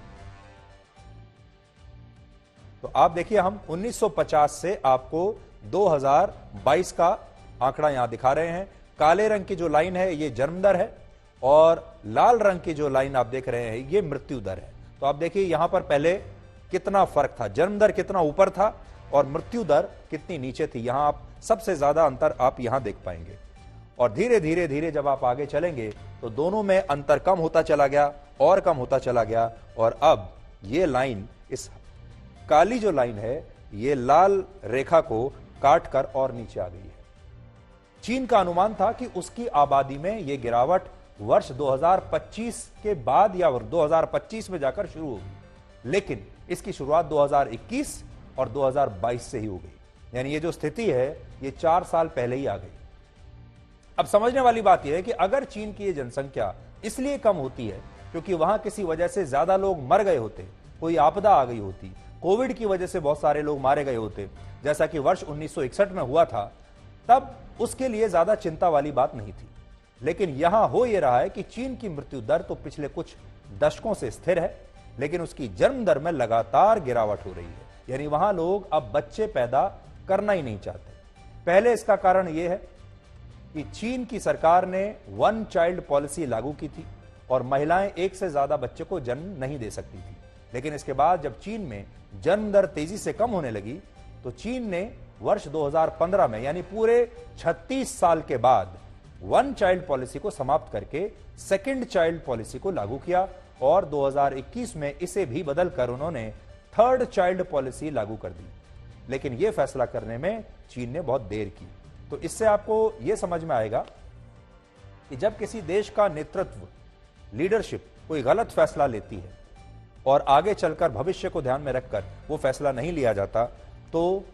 तो आप देखिए, हम 1950 से आपको 2022 का आंकड़ा यहां दिखा रहे हैं। काले रंग की जो लाइन है ये जन्म दर है और लाल रंग की जो लाइन आप देख रहे हैं ये मृत्यु दर है। तो आप देखिए यहां पर पहले कितना फर्क था, जन्म दर कितना ऊपर था और मृत्यु दर कितनी नीचे थी। यहां आप सबसे ज्यादा अंतर आप यहां देख पाएंगे। और धीरे धीरे धीरे जब आप आगे चलेंगे तो दोनों में अंतर कम होता चला गया और कम होता चला गया, और अब ये लाइन, इस काली जो लाइन है ये लाल रेखा को काट कर और नीचे आ गई है। चीन का अनुमान था कि उसकी आबादी में यह गिरावट वर्ष 2025 के बाद या 2025 में जाकर शुरू होगी, लेकिन इसकी शुरुआत 2021 और 2022 से ही हो गई। यानी ये जो स्थिति है ये 4 साल पहले ही आ गई। अब समझने वाली बात यह है कि अगर चीन की ये जनसंख्या इसलिए कम होती है क्योंकि वहां किसी वजह से ज्यादा लोग मर गए होते, कोई आपदा आ गई होती, कोविड की वजह से बहुत सारे लोग मारे गए होते, जैसा कि वर्ष 1961 में हुआ था, तब उसके लिए ज्यादा चिंता वाली बात नहीं थी। लेकिन यहां हो यह रहा है कि चीन की मृत्यु दर तो पिछले कुछ दशकों से स्थिर है, लेकिन उसकी जन्म दर में लगातार गिरावट हो रही है। यानी वहां लोग अब बच्चे पैदा करना ही नहीं चाहते। पहले इसका कारण यह है कि चीन की सरकार ने वन चाइल्ड पॉलिसी लागू की थी और महिलाएं एक से ज्यादा बच्चे को जन्म नहीं दे सकती थी। लेकिन इसके बाद जब चीन में जन्म दर तेजी से कम होने लगी तो चीन ने वर्ष 2015 में, यानी पूरे 36 साल के बाद, वन चाइल्ड पॉलिसी को समाप्त करके सेकंड चाइल्ड पॉलिसी को लागू किया और 2021 में इसे भी बदलकर उन्होंने थर्ड चाइल्ड पॉलिसी लागू कर दी। लेकिन यह फैसला करने में चीन ने बहुत देर की। तो इससे आपको यह समझ में आएगा कि जब किसी देश का नेतृत्व, लीडरशिप कोई गलत फैसला लेती है और आगे चलकर भविष्य को ध्यान में रखकर वो फैसला नहीं लिया जाता तो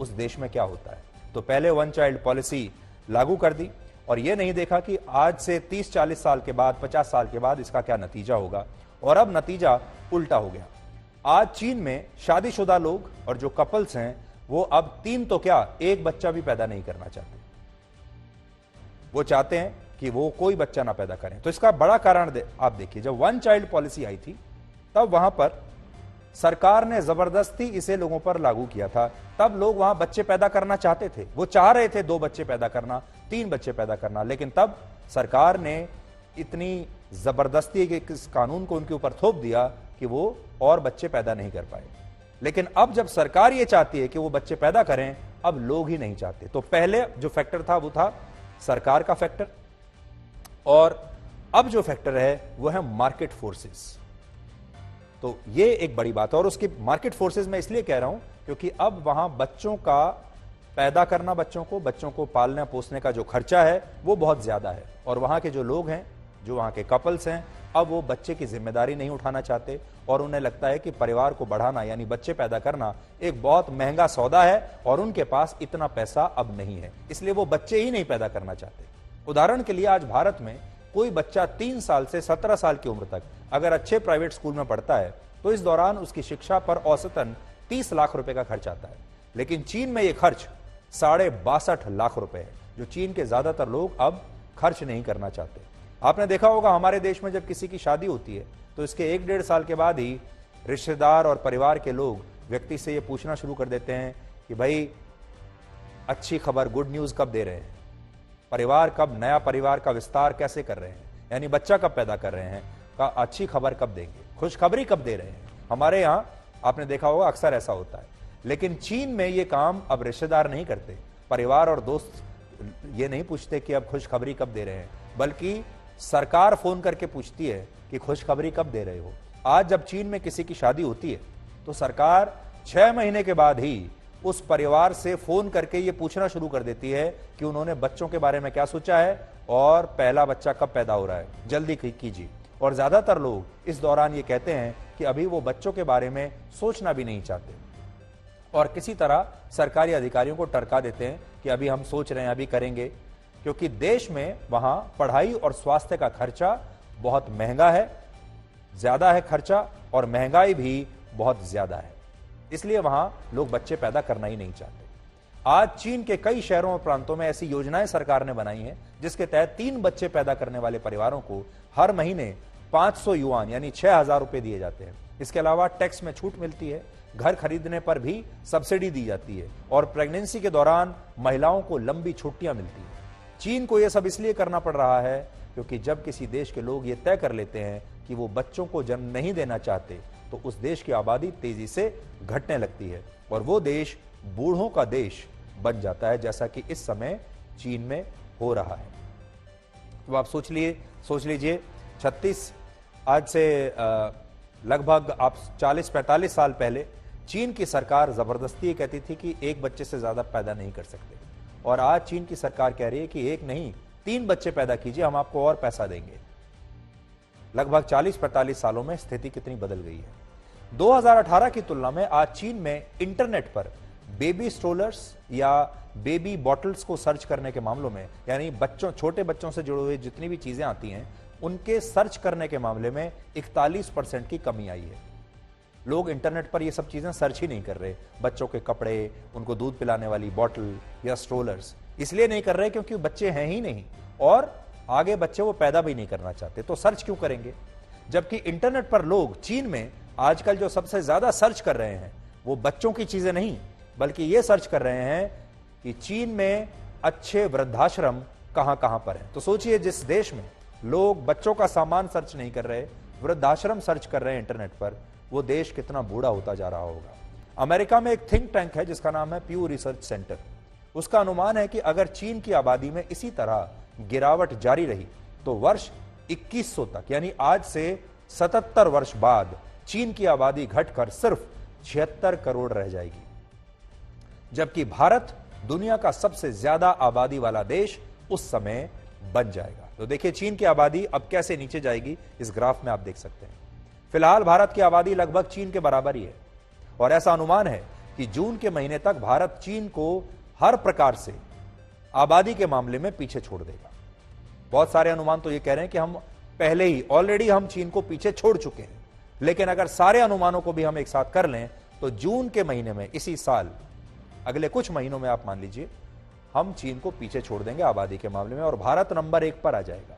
उस देश में क्या होता है। तो पहले वन चाइल्ड पॉलिसी लागू कर दी और यह नहीं देखा कि आज से 30-40 साल के बाद, 50 साल के बाद इसका क्या नतीजा होगा, और अब नतीजा उल्टा हो गया। आज चीन में शादीशुदा लोग और जो कपल्स हैं वो अब 3 तो क्या, 1 बच्चा भी पैदा नहीं करना चाहते। वो चाहते हैं कि वो कोई बच्चा ना पैदा करें। तो इसका बड़ा कारण आप देखिए, जब वन चाइल्ड पॉलिसी आई थी तब वहां पर सरकार ने जबरदस्ती इसे लोगों पर लागू किया था। तब लोग वहां बच्चे पैदा करना चाहते थे, वो चाह रहे थे 2 बच्चे पैदा करना, 3 बच्चे पैदा करना, लेकिन तब सरकार ने इतनी जबरदस्ती के इस कानून को उनके ऊपर थोप दिया कि वो और बच्चे पैदा नहीं कर पाए। लेकिन अब जब सरकार ये चाहती है कि वो बच्चे पैदा करें, अब लोग ही नहीं चाहते। तो पहले जो फैक्टर था वो था सरकार का फैक्टर, और अब जो फैक्टर है वो है मार्केट फोर्सेस। तो ये एक बड़ी बात है। और उसकी मार्केट फोर्सेस मैं इसलिए कह रहा हूं क्योंकि अब वहां बच्चों का पैदा करना, बच्चों को पालने पोसने का जो खर्चा है वो बहुत ज्यादा है, और वहां के जो लोग हैं, जो वहां के कपल्स हैं, अब वो बच्चे की जिम्मेदारी नहीं उठाना चाहते और उन्हें लगता है कि परिवार को बढ़ाना यानी बच्चे पैदा करना एक बहुत महंगा सौदा है और उनके पास इतना पैसा अब नहीं है, इसलिए वो बच्चे ही नहीं पैदा करना चाहते। उदाहरण के लिए आज भारत में कोई बच्चा 3 साल से 17 साल की उम्र तक अगर अच्छे प्राइवेट स्कूल में पढ़ता है तो इस दौरान उसकी शिक्षा पर औसतन 30 लाख रुपए का खर्च आता है। लेकिन चीन में यह खर्च 62.5 लाख रुपए है, जो चीन के ज्यादातर लोग अब खर्च नहीं करना चाहते। आपने देखा होगा हमारे देश में जब किसी की शादी होती है तो इसके 1-1.5 साल के बाद ही रिश्तेदार और परिवार के लोग व्यक्ति से यह पूछना शुरू कर देते हैं कि भाई अच्छी खबर, गुड न्यूज कब दे रहे हैं, परिवार कब, नया परिवार का विस्तार कैसे कर रहे हैं, यानी बच्चा कब पैदा कर रहे हैं, का अच्छी खबर कब देंगे, खुशखबरी कब दे रहे हैं। हमारे यहां आपने देखा होगा अक्सर ऐसा होता है। लेकिन चीन में ये काम अब रिश्तेदार नहीं करते, परिवार और दोस्त ये नहीं पूछते कि अब खुशखबरी कब दे रहे हैं, बल्कि सरकार फोन करके पूछती है कि खुशखबरी कब दे रहे हो। आज जब चीन में किसी की शादी होती है तो सरकार 6 महीने के बाद ही उस परिवार से फोन करके ये पूछना शुरू कर देती है कि उन्होंने बच्चों के बारे में क्या सोचा है और पहला बच्चा कब पैदा हो रहा है, जल्दी कीजिए। और ज्यादातर लोग इस दौरान ये कहते हैं कि अभी वो बच्चों के बारे में सोचना भी नहीं चाहते और किसी तरह सरकारी अधिकारियों को टरका देते हैं कि अभी हम सोच रहे हैं, अभी करेंगे, क्योंकि देश में वहां पढ़ाई और स्वास्थ्य का खर्चा बहुत महंगा है, ज्यादा है खर्चा, और महंगाई भी बहुत ज्यादा है। इसलिए वहां लोग बच्चे पैदा करना ही नहीं चाहते। आज चीन के कई शहरों और प्रांतों में ऐसी योजनाएं सरकार ने बनाई हैं जिसके तहत 3 बच्चे पैदा करने वाले परिवारों को हर महीने 500 युआन यानी 6,000 रुपए दिए जाते हैं। इसके अलावा टैक्स में छूट मिलती है, घर खरीदने पर भी सब्सिडी दी जाती है, और प्रेगनेंसी के दौरान महिलाओं को लंबी छुट्टियां मिलती हैं। चीन को यह सब इसलिए करना पड़ रहा है क्योंकि जब किसी देश के लोग ये तय कर लेते हैं कि वो बच्चों को जन्म नहीं देना चाहते, तो उस देश की आबादी तेजी से घटने लगती है और वो देश बूढ़ों का देश बन जाता है, जैसा कि इस समय चीन में हो रहा है। तो आप सोच लीजिए 36 आज से लगभग आप 40-45 साल पहले चीन की सरकार जबरदस्ती कहती थी कि एक बच्चे से ज्यादा पैदा नहीं कर सकते, और आज चीन की सरकार कह रही है कि एक नहीं 3 बच्चे पैदा कीजिए, हम आपको और पैसा देंगे। लगभग 40-45 सालों में स्थिति कितनी बदल गई है। 2018 की तुलना में आज चीन में इंटरनेट पर बेबी स्ट्रोलर्स या बेबी बॉटल्स को सर्च करने के मामलों में, यानी छोटे बच्चों से जुड़े हुए जितनी भी चीजें आती हैं उनके सर्च करने के मामले में 41% की कमी आई है। लोग इंटरनेट पर ये सब चीजें सर्च ही नहीं कर रहे। बच्चों के कपड़े, उनको दूध पिलाने वाली बॉटल या स्ट्रोलर्स इसलिए नहीं कर रहे क्योंकि बच्चे हैं ही नहीं, और आगे बच्चे वो पैदा भी नहीं करना चाहते, तो सर्च क्यों करेंगे। जबकि इंटरनेट पर लोग चीन में आजकल जो सबसे ज्यादा सर्च कर रहे हैं वो बच्चों की चीजें नहीं, बल्कि ये सर्च कर रहे हैं कि चीन में अच्छे वृद्धाश्रम कहां कहां पर है। तो सोचिए, जिस देश में लोग बच्चों का सामान सर्च नहीं कर रहे, वृद्धाश्रम सर्च कर रहे हैं इंटरनेट पर, वो देश कितना बूढ़ा होता जा रहा होगा। अमेरिका में एक थिंक टैंक है जिसका नाम है प्यू रिसर्च सेंटर। उसका अनुमान है कि अगर चीन की आबादी में इसी तरह गिरावट जारी रही तो वर्ष 2100 तक, यानी आज से 77 वर्ष बाद, चीन की आबादी घटकर सिर्फ 76 करोड़ रह जाएगी। जबकि भारत दुनिया का सबसे ज्यादा आबादी वाला देश उस समय बन जाएगा। तो देखिए चीन की आबादी अब कैसे नीचे जाएगी, इस ग्राफ में आप देख सकते हैं। फिलहाल भारत की आबादी लगभग चीन के बराबर ही है, और ऐसा अनुमान है कि जून के महीने तक भारत चीन को हर प्रकार से आबादी के मामले में पीछे छोड़ देगा। बहुत सारे अनुमान तो ये कह रहे हैं कि हम पहले ही ऑलरेडी हम चीन को पीछे छोड़ चुके हैं, लेकिन अगर सारे अनुमानों को भी हम एक साथ कर लें तो जून के महीने में, इसी साल, अगले कुछ महीनों में आप मान लीजिए हम चीन को पीछे छोड़ देंगे आबादी के मामले में, और भारत नंबर 1 पर आ जाएगा।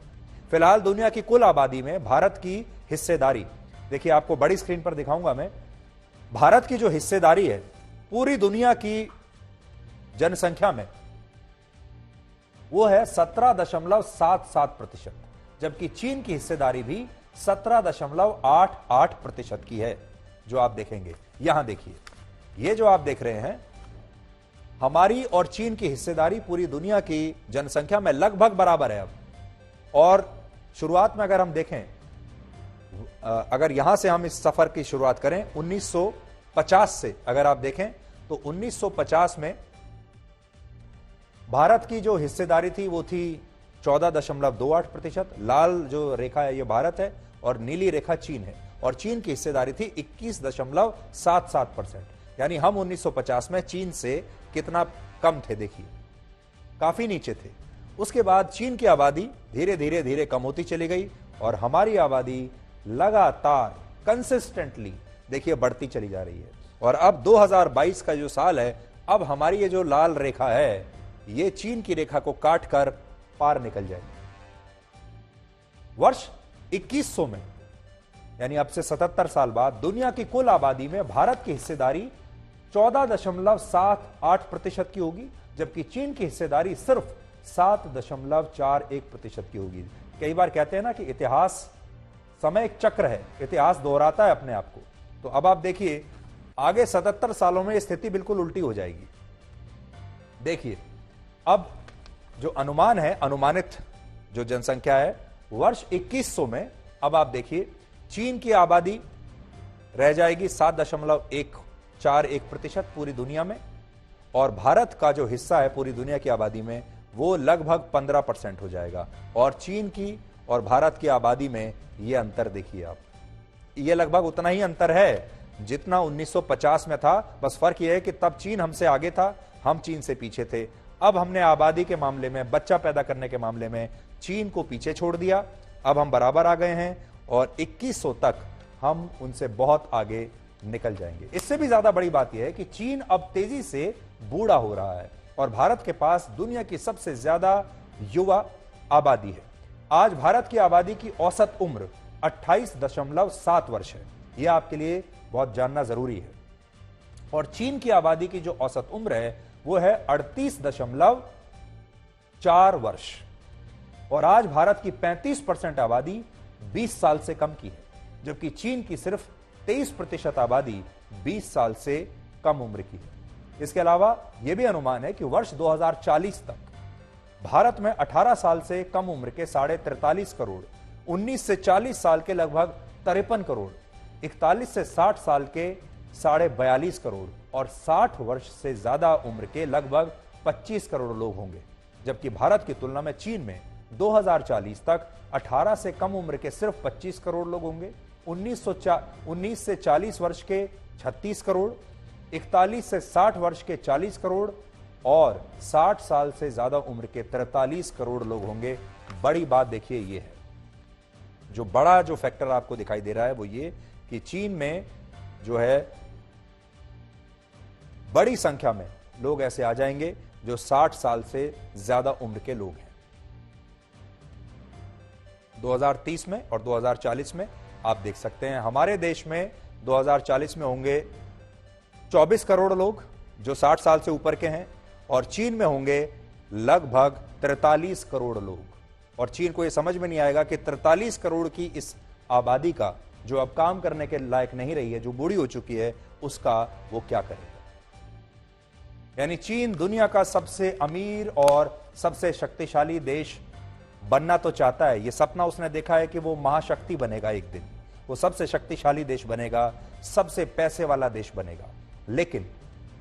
फिलहाल दुनिया की कुल आबादी में भारत की हिस्सेदारी, देखिए आपको बड़ी स्क्रीन पर दिखाऊंगा मैं, भारत की जो हिस्सेदारी है पूरी दुनिया की जनसंख्या में वो है 17.77%, जबकि चीन की हिस्सेदारी भी 17.88% की है। जो आप देखेंगे यहां देखिए, ये जो आप देख रहे हैं, हमारी और चीन की हिस्सेदारी पूरी दुनिया की जनसंख्या में लगभग बराबर है अब। और शुरुआत में अगर हम देखें, अगर यहां से हम इस सफर की शुरुआत करें 1950 से, अगर आप देखें तो 1950 में भारत की जो हिस्सेदारी थी वो थी 14.28%। लाल जो रेखा है ये भारत है और नीली रेखा चीन है, और चीन की हिस्सेदारी थी 21.77%। यानी हम 1950 में चीन से कितना कम थे, देखिए काफी नीचे थे। उसके बाद चीन की आबादी धीरे धीरे कम होती चली गई और हमारी आबादी लगातार कंसिस्टेंटली देखिए बढ़ती चली जा रही है। और अब 2022 का जो साल है, अब हमारी ये जो लाल रेखा है ये चीन की रेखा को काटकर पार निकल जाएगी। वर्ष 2100 में, यानी अब से 77 साल बाद, दुनिया की कुल आबादी में भारत की हिस्सेदारी 14.78% की होगी, जबकि चीन की हिस्सेदारी सिर्फ 7.41% की होगी। कई बार कहते हैं ना कि इतिहास समय एक चक्र है, इतिहास दोहराता है अपने आप को। तो अब आप देखिए आगे 77 सालों में स्थिति बिल्कुल उल्टी हो जाएगी। देखिए अब जो अनुमान है, अनुमानित जो जनसंख्या है वर्ष 2100 में, अब आप देखिए चीन की आबादी रह जाएगी 7.141% पूरी दुनिया में, और भारत का जो हिस्सा है पूरी दुनिया की आबादी में वो लगभग 15% हो जाएगा। और चीन की और भारत की आबादी में ये अंतर देखिए आप, ये लगभग उतना ही अंतर है जितना 1950 में था। बस फर्क ये है कि तब चीन हमसे आगे था, हम चीन से पीछे थे। अब हमने आबादी के मामले में, बच्चा पैदा करने के मामले में चीन को पीछे छोड़ दिया अब हम बराबर आ गए हैं और 2100 तक हम उनसे बहुत आगे निकल जाएंगे। इससे भी ज्यादा बड़ी बात यह है कि चीन अब तेजी से बूढ़ा हो रहा है और भारत के पास दुनिया की सबसे ज्यादा युवा आबादी है। आज भारत की आबादी की औसत उम्र 28.7 वर्ष है। यह आपके लिए बहुत जानना जरूरी है। और चीन की आबादी की जो औसत उम्र है वो है 38.4 वर्ष। और आज भारत की 35% आबादी 20 साल से कम की है, जबकि चीन की सिर्फ 23% आबादी 20 साल से कम उम्र की है। इसके अलावा यह भी अनुमान है कि वर्ष 2040 तक भारत में 18 साल से कम उम्र के 43.5 करोड़, 19 से 40 साल के लगभग 53 करोड़, 41 से 60 साल के 42.5 करोड़ और 60 वर्ष से ज्यादा उम्र के लगभग 25 करोड़ लोग होंगे। जबकि भारत की तुलना में चीन में 2040 तक 18 से कम उम्र के सिर्फ 25 करोड़ लोग होंगे, 19 से 40 वर्ष के 36 करोड़, 41 से 60 वर्ष के 40 करोड़ और 60 साल से ज्यादा उम्र के 43 करोड़ लोग होंगे। बड़ी बात देखिए ये है, जो बड़ा जो फैक्टर आपको दिखाई दे रहा है वो ये कि चीन में जो है बड़ी संख्या में लोग ऐसे आ जाएंगे जो 60 साल से ज्यादा उम्र के लोग हैं। 2030 में और 2040 में आप देख सकते हैं हमारे देश में 2040 में होंगे 24 करोड़ लोग जो 60 साल से ऊपर के हैं और चीन में होंगे लगभग 43 करोड़ लोग। और चीन को यह समझ में नहीं आएगा कि 43 करोड़ की इस आबादी का जो अब काम करने के लायक नहीं रही है, जो बूढ़ी हो चुकी है, उसका वो क्या करेगा। यानी चीन दुनिया का सबसे अमीर और सबसे शक्तिशाली देश बनना तो चाहता है। यह सपना उसने देखा है कि वो महाशक्ति बनेगा, एक दिन वो सबसे शक्तिशाली देश बनेगा, सबसे पैसे वाला देश बनेगा। लेकिन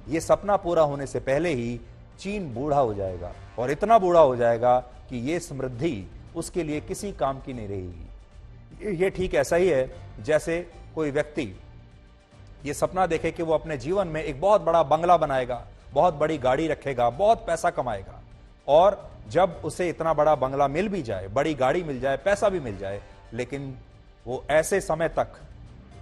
यह सपना पूरा होने से पहले ही चीन बूढ़ा हो जाएगा और इतना बूढ़ा हो जाएगा कि यह समृद्धि उसके लिए किसी काम की नहीं रहेगी। यह ठीक ऐसा ही है जैसे कोई व्यक्ति यह सपना देखे कि वो अपने जीवन में एक बहुत बड़ा बंगला बनाएगा, बहुत बड़ी गाड़ी रखेगा, बहुत पैसा कमाएगा, और जब उसे इतना बड़ा बंगला मिल भी जाए, बड़ी गाड़ी मिल जाए, पैसा भी मिल जाए, लेकिन वो ऐसे समय तक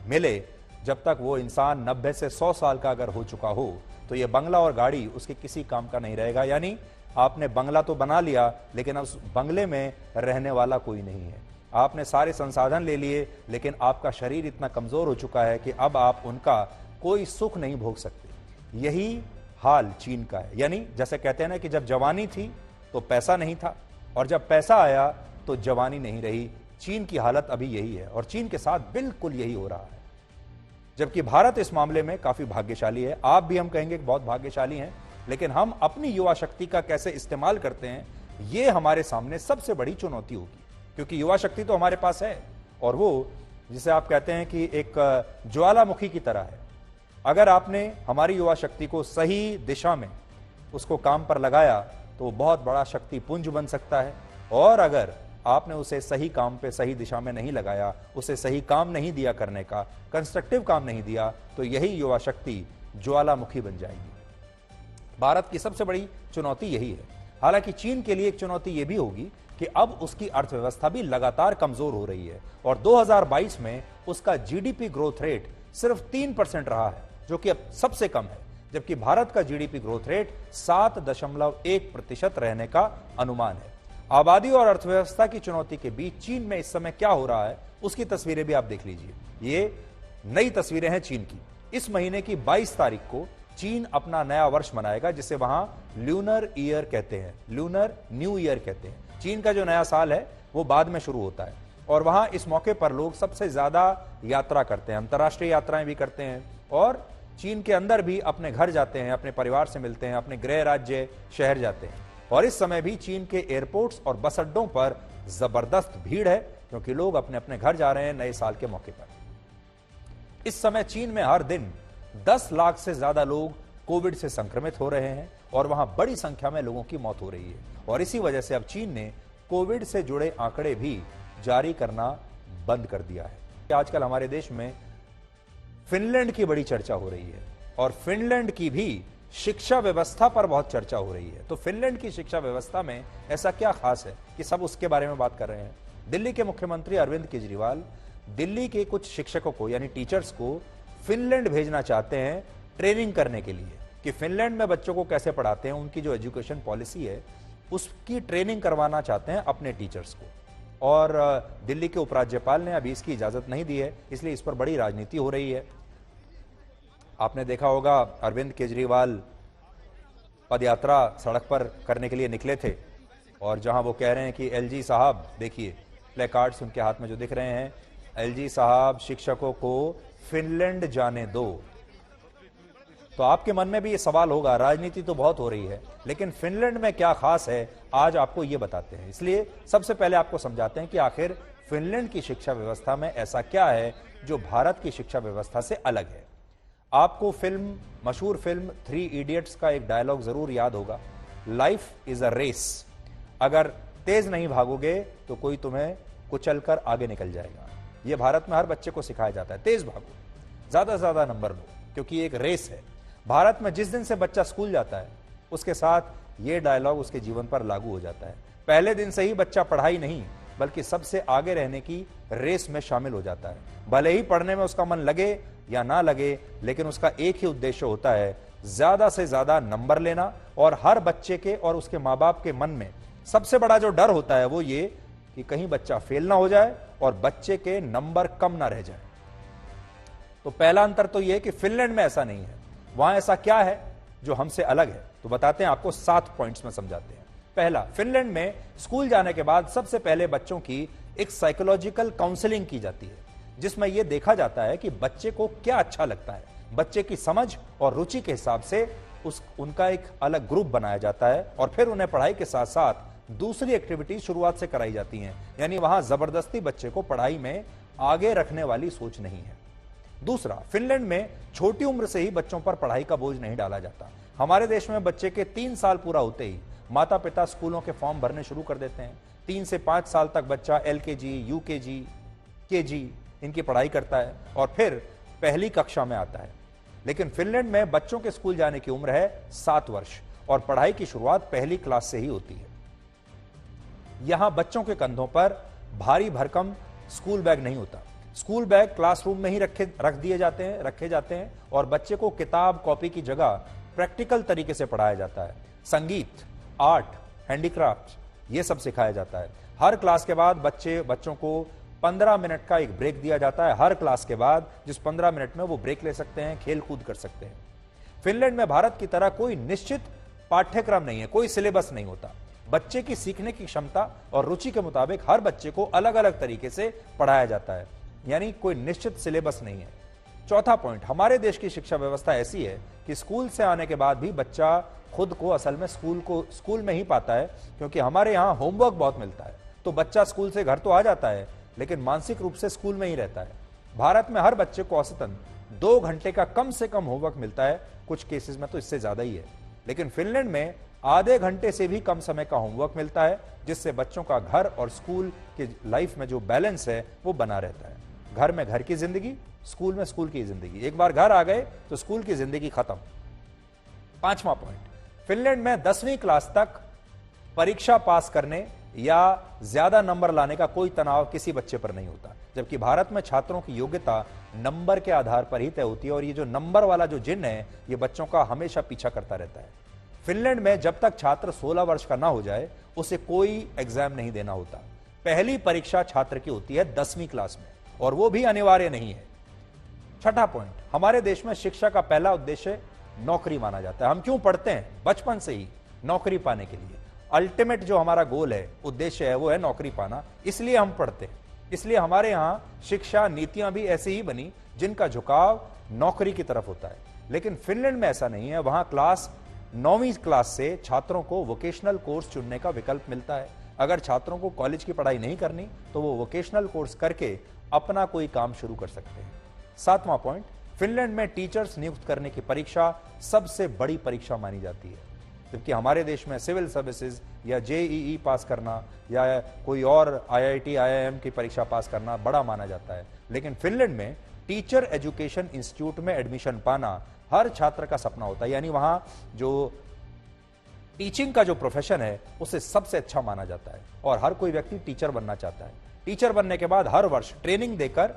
मिले जब तक वो इंसान 90 से 100 साल का अगर हो चुका हो तो ये बंगला और गाड़ी उसके किसी काम का नहीं रहेगा। यानी आपने बंगला तो बना लिया लेकिन उस बंगले में रहने वाला कोई नहीं है। आपने सारे संसाधन ले लिए लेकिन आपका शरीर इतना कमजोर हो चुका है कि अब आप उनका कोई सुख नहीं भोग सकते। यही हाल चीन का है। यानी जैसे कहते हैं ना कि जब जवानी थी तो पैसा नहीं था और जब पैसा आया तो जवानी नहीं रही। चीन की हालत अभी यही है और चीन के साथ बिल्कुल यही हो रहा है। जबकि भारत इस मामले में काफी भाग्यशाली है। आप भी हम कहेंगे कि बहुत भाग्यशाली हैं, लेकिन हम अपनी युवा शक्ति का कैसे इस्तेमाल करते हैं ये हमारे सामने सबसे बड़ी चुनौती होगी। क्योंकि युवा शक्ति तो हमारे पास है और वो जिसे आप कहते हैं कि एक ज्वालामुखी की तरह है। अगर आपने हमारी युवा शक्ति को सही दिशा में उसको काम पर लगाया तो बहुत बड़ा शक्ति पुंज बन सकता है, और अगर आपने उसे सही काम पे सही दिशा में नहीं लगाया, उसे सही काम नहीं दिया करने का, कंस्ट्रक्टिव काम नहीं दिया, तो यही युवा शक्ति ज्वालामुखी बन जाएगी। भारत की सबसे बड़ी चुनौती यही है। हालांकि चीन के लिए एक चुनौती यह भी होगी कि अब उसकी अर्थव्यवस्था भी लगातार कमजोर हो रही है और 2022 में उसका जीडीपी ग्रोथ रेट सिर्फ 3% रहा है, जो कि अब सबसे कम है। जबकि भारत का जीडीपी ग्रोथ रेट 7.1% रहने का अनुमान है। आबादी और अर्थव्यवस्था की चुनौती के बीच चीन में इस समय क्या हो रहा है उसकी तस्वीरें भी आप देख लीजिए। ये नई तस्वीरें हैं चीन की। इस महीने की 22 तारीख को चीन अपना नया वर्ष मनाएगा, जिसे वहां ल्यूनर ईयर कहते हैं, ल्यूनर न्यू ईयर कहते हैं। चीन का जो नया साल है वो बाद में शुरू होता है और वहां इस मौके पर लोग सबसे ज्यादा यात्रा करते हैं, अंतर्राष्ट्रीय यात्राएं भी करते हैं और चीन के अंदर भी अपने घर जाते हैं, अपने परिवार से मिलते हैं, अपने गृह राज्य शहर जाते हैं। और इस समय भी चीन के एयरपोर्ट्स और बस अड्डों पर जबरदस्त भीड़ है क्योंकि लोग अपने अपने घर जा रहे हैं नए साल के मौके पर। इस समय चीन में हर दिन 10 लाख से ज्यादा लोग कोविड से संक्रमित हो रहे हैं और वहां बड़ी संख्या में लोगों की मौत हो रही है। और इसी वजह से अब चीन ने कोविड से जुड़े आंकड़े भी जारी करना बंद कर दिया है। आजकल हमारे देश में फिनलैंड की बड़ी चर्चा हो रही है और फिनलैंड की भी शिक्षा व्यवस्था पर बहुत चर्चा हो रही है। तो फिनलैंड की शिक्षा व्यवस्था में ऐसा क्या खास है कि सब उसके बारे में बात कर रहे हैं। दिल्ली के मुख्यमंत्री अरविंद केजरीवाल दिल्ली के कुछ शिक्षकों को यानी टीचर्स को फिनलैंड भेजना चाहते हैं ट्रेनिंग करने के लिए कि फिनलैंड में बच्चों को कैसे पढ़ाते हैं, उनकी जो एजुकेशन पॉलिसी है उसकी ट्रेनिंग करवाना चाहते हैं अपने टीचर्स को। और दिल्ली के उपराज्यपाल ने अभी इसकी इजाजत नहीं दी है, इसलिए इस पर बड़ी राजनीति हो रही है। आपने देखा होगा अरविंद केजरीवाल पदयात्रा सड़क पर करने के लिए निकले थे और जहां वो कह रहे हैं कि एलजी साहब, देखिए प्ले कार्ड्स उनके हाथ में जो दिख रहे हैं, एलजी साहब शिक्षकों को फिनलैंड जाने दो। तो आपके मन में भी ये सवाल होगा, राजनीति तो बहुत हो रही है लेकिन फिनलैंड में क्या खास है, आज आपको ये बताते हैं। इसलिए सबसे पहले आपको समझाते हैं कि आखिर फिनलैंड की शिक्षा व्यवस्था में ऐसा क्या है जो भारत की शिक्षा व्यवस्था से अलग है। आपको मशहूर फिल्म 3 इडियट्स का एक डायलॉग जरूर याद होगा, लाइफ इज अ रेस, अगर तेज नहीं भागोगे तो कोई तुम्हें कुचलकर आगे निकल जाएगा। यह भारत में हर बच्चे को सिखाया जाता है, तेज भागो, ज्यादा से ज्यादा नंबर लो, क्योंकि एक रेस है। भारत में जिस दिन से बच्चा स्कूल जाता है उसके साथ यह डायलॉग उसके जीवन पर लागू हो जाता है। पहले दिन से ही बच्चा पढ़ाई नहीं बल्कि सबसे आगे रहने की रेस में शामिल हो जाता है। भले ही पढ़ने में उसका मन लगे या ना लगे, लेकिन उसका एक ही उद्देश्य होता है, ज्यादा से ज्यादा नंबर लेना। और हर बच्चे के और उसके माँ बाप के मन में सबसे बड़ा जो डर होता है वो ये कि कहीं बच्चा फेल ना हो जाए और बच्चे के नंबर कम ना रह जाए। तो पहला अंतर तो यह कि फिनलैंड में ऐसा नहीं है। वहां ऐसा क्या है जो हमसे अलग है, तो बताते हैं आपको, 7 पॉइंट्स में समझाते हैं। पहला, फिनलैंड में स्कूल जाने के बाद सबसे पहले बच्चों की एक साइकोलॉजिकल काउंसलिंग की जाती है, जिसमें यह देखा जाता है कि बच्चे को क्या अच्छा लगता है। बच्चे की समझ और रुचि के हिसाब से उनका एक अलग ग्रुप बनाया जाता है और फिर उन्हें पढ़ाई के साथ साथ दूसरी एक्टिविटी शुरुआत से कराई जाती हैं। यानी वहां जबरदस्ती बच्चे को पढ़ाई में आगे रखने वाली सोच नहीं है। दूसरा, फिनलैंड में छोटी उम्र से ही बच्चों पर पढ़ाई का बोझ नहीं डाला जाता। हमारे देश में बच्चे के 3 साल पूरा होते ही माता पिता स्कूलों के फॉर्म भरने शुरू कर देते हैं। 3 से 5 साल तक बच्चा LKG, UKG, KG इनकी पढ़ाई करता है और फिर पहली कक्षा में आता है। लेकिन फिनलैंड में बच्चों के स्कूल जाने की उम्र है 7 वर्ष और पढ़ाई की शुरुआत पहली क्लास से ही होती है। यहां बच्चों के कंधों पर भारी भरकम स्कूल बैग नहीं होता। स्कूल बैग क्लासरूम में ही रखे जाते हैं और बच्चे को किताब कॉपी की जगह प्रैक्टिकल तरीके से पढ़ाया जाता है। संगीत, आर्ट, हैंडीक्राफ्ट ये सब सिखाया जाता है। हर क्लास के बाद बच्चों को 15 मिनट का एक ब्रेक दिया जाता है। हर क्लास के बाद जिस 15 मिनट में वो ब्रेक ले सकते हैं, खेल कूद कर सकते हैं। फिनलैंड में भारत की तरह कोई निश्चित पाठ्यक्रम नहीं है, कोई सिलेबस नहीं होता। बच्चे की सीखने की क्षमता और रुचि के मुताबिक हर बच्चे को अलग अलग तरीके से पढ़ाया जाता है, यानी कोई निश्चित सिलेबस नहीं है। चौथा पॉइंट, हमारे देश की शिक्षा व्यवस्था ऐसी है कि स्कूल से आने के बाद भी बच्चा खुद को असल में स्कूल में ही पाता है, क्योंकि हमारे यहाँ होमवर्क बहुत मिलता है। तो बच्चा स्कूल से घर तो आ जाता है लेकिन मानसिक रूप से स्कूल में ही रहता है। भारत में हर बच्चे को औसतन 2 घंटे का कम से कम होमवर्क मिलता है, कुछ केसेस में तो इससे ज्यादा ही है। लेकिन फिनलैंड में आधे घंटे से भी कम समय का होमवर्क मिलता है, जिससे बच्चों का घर और स्कूल की लाइफ में जो बैलेंस है वो बना रहता है। घर में घर की जिंदगी, स्कूल में स्कूल की जिंदगी। एक बार घर आ गए तो स्कूल की जिंदगी खत्म। 5वां पॉइंट, फिनलैंड में 10वीं क्लास तक परीक्षा पास करने या ज्यादा नंबर लाने का कोई तनाव किसी बच्चे पर नहीं होता, जबकि भारत में छात्रों की योग्यता नंबर के आधार पर ही तय होती है और ये जो नंबर वाला जो जिन्न है ये बच्चों का हमेशा पीछा करता रहता है। फिनलैंड में जब तक छात्र 16 वर्ष का ना हो जाए उसे कोई एग्जाम नहीं देना होता। पहली परीक्षा छात्र की होती है 10वीं क्लास में और वो भी अनिवार्य नहीं है। 6ठा पॉइंट, हमारे देश में शिक्षा का पहला उद्देश्य नौकरी माना जाता है। हम क्यों पढ़ते हैं? बचपन से ही नौकरी पाने के लिए। अल्टीमेट जो हमारा गोल है, उद्देश्य है, वो है नौकरी पाना, इसलिए हम पढ़ते हैं। इसलिए हमारे यहां शिक्षा नीतियां भी ऐसी ही बनी जिनका झुकाव नौकरी की तरफ होता है। लेकिन फिनलैंड में ऐसा नहीं है। वहां 9वीं क्लास से छात्रों को वोकेशनल कोर्स चुनने का विकल्प मिलता है। अगर छात्रों को कॉलेज की पढ़ाई नहीं करनी तो वो वोकेशनल कोर्स करके अपना कोई काम शुरू कर सकते हैं। 7वां पॉइंट, फिनलैंड में टीचर्स नियुक्त करने की परीक्षा सबसे बड़ी परीक्षा मानी जाती है, जबकि हमारे देश में सिविल सर्विसेज या JEE पास करना या कोई और IIT IIM की परीक्षा पास करना बड़ा माना जाता है। लेकिन फिनलैंड में टीचर एजुकेशन इंस्टीट्यूट में एडमिशन पाना हर छात्र का सपना होता है। यानी वहां जो टीचिंग का जो प्रोफेशन है उसे सबसे अच्छा माना जाता है और हर कोई व्यक्ति टीचर बनना चाहता है। टीचर बनने के बाद हर वर्ष ट्रेनिंग देकर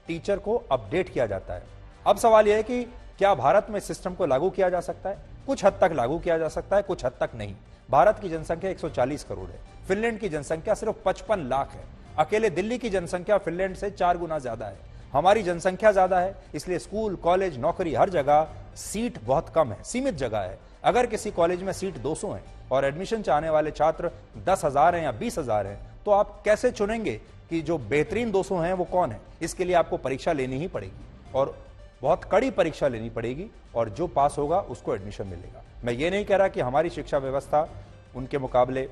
टीचर को अपडेट किया जाता है। अब सवाल यह है कि क्या भारत में सिस्टम को लागू किया जा सकता है? कुछ हद तक लागू किया जा सकता है, कुछ हद तक नहीं। भारत की जनसंख्या 140 करोड़ है, फिनलैंड की जनसंख्या सिर्फ 55 लाख है। अकेले दिल्ली की जनसंख्या फिनलैंड से 4 गुना ज्यादा है। हमारी जनसंख्या ज्यादा है, इसलिए स्कूल, कॉलेज, नौकरी हर जगह सीट बहुत कम है, सीमित जगह है। अगर किसी कॉलेज में सीट 200 है और एडमिशन चाहने वाले छात्र 10,000 हैं या 20,000 हैं, तो आप कैसे चुनेंगे कि जो बेहतरीन 200 हैं वो कौन है? इसके लिए आपको परीक्षा लेनी ही पड़ेगी और बहुत कड़ी परीक्षा लेनी पड़ेगी, और जो पास होगा उसको एडमिशन मिलेगा। मैं ये नहीं कह रहा कि हमारी शिक्षा व्यवस्था उनके मुकाबले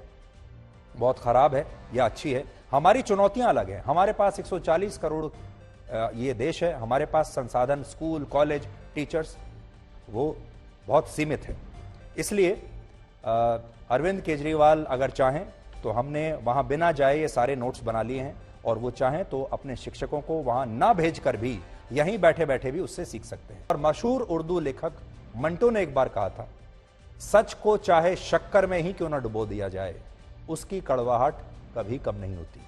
बहुत खराब है या अच्छी है। हमारी चुनौतियां अलग हैं। हमारे पास 140 करोड़ ये देश है, हमारे पास संसाधन, स्कूल, कॉलेज, टीचर्स वो बहुत सीमित है। इसलिए अरविंद केजरीवाल अगर चाहें तो हमने वहां बिना जाए ये सारे नोट्स बना लिए हैं, और वो चाहें तो अपने शिक्षकों को वहां ना भेजकर भी यहीं बैठे बैठे भी उससे सीख सकते हैं। और मशहूर उर्दू लेखक मंटो ने एक बार कहा था, सच को चाहे शक्कर में ही क्यों ना डुबो दिया जाए, उसकी कड़वाहट कभी कम नहीं होती।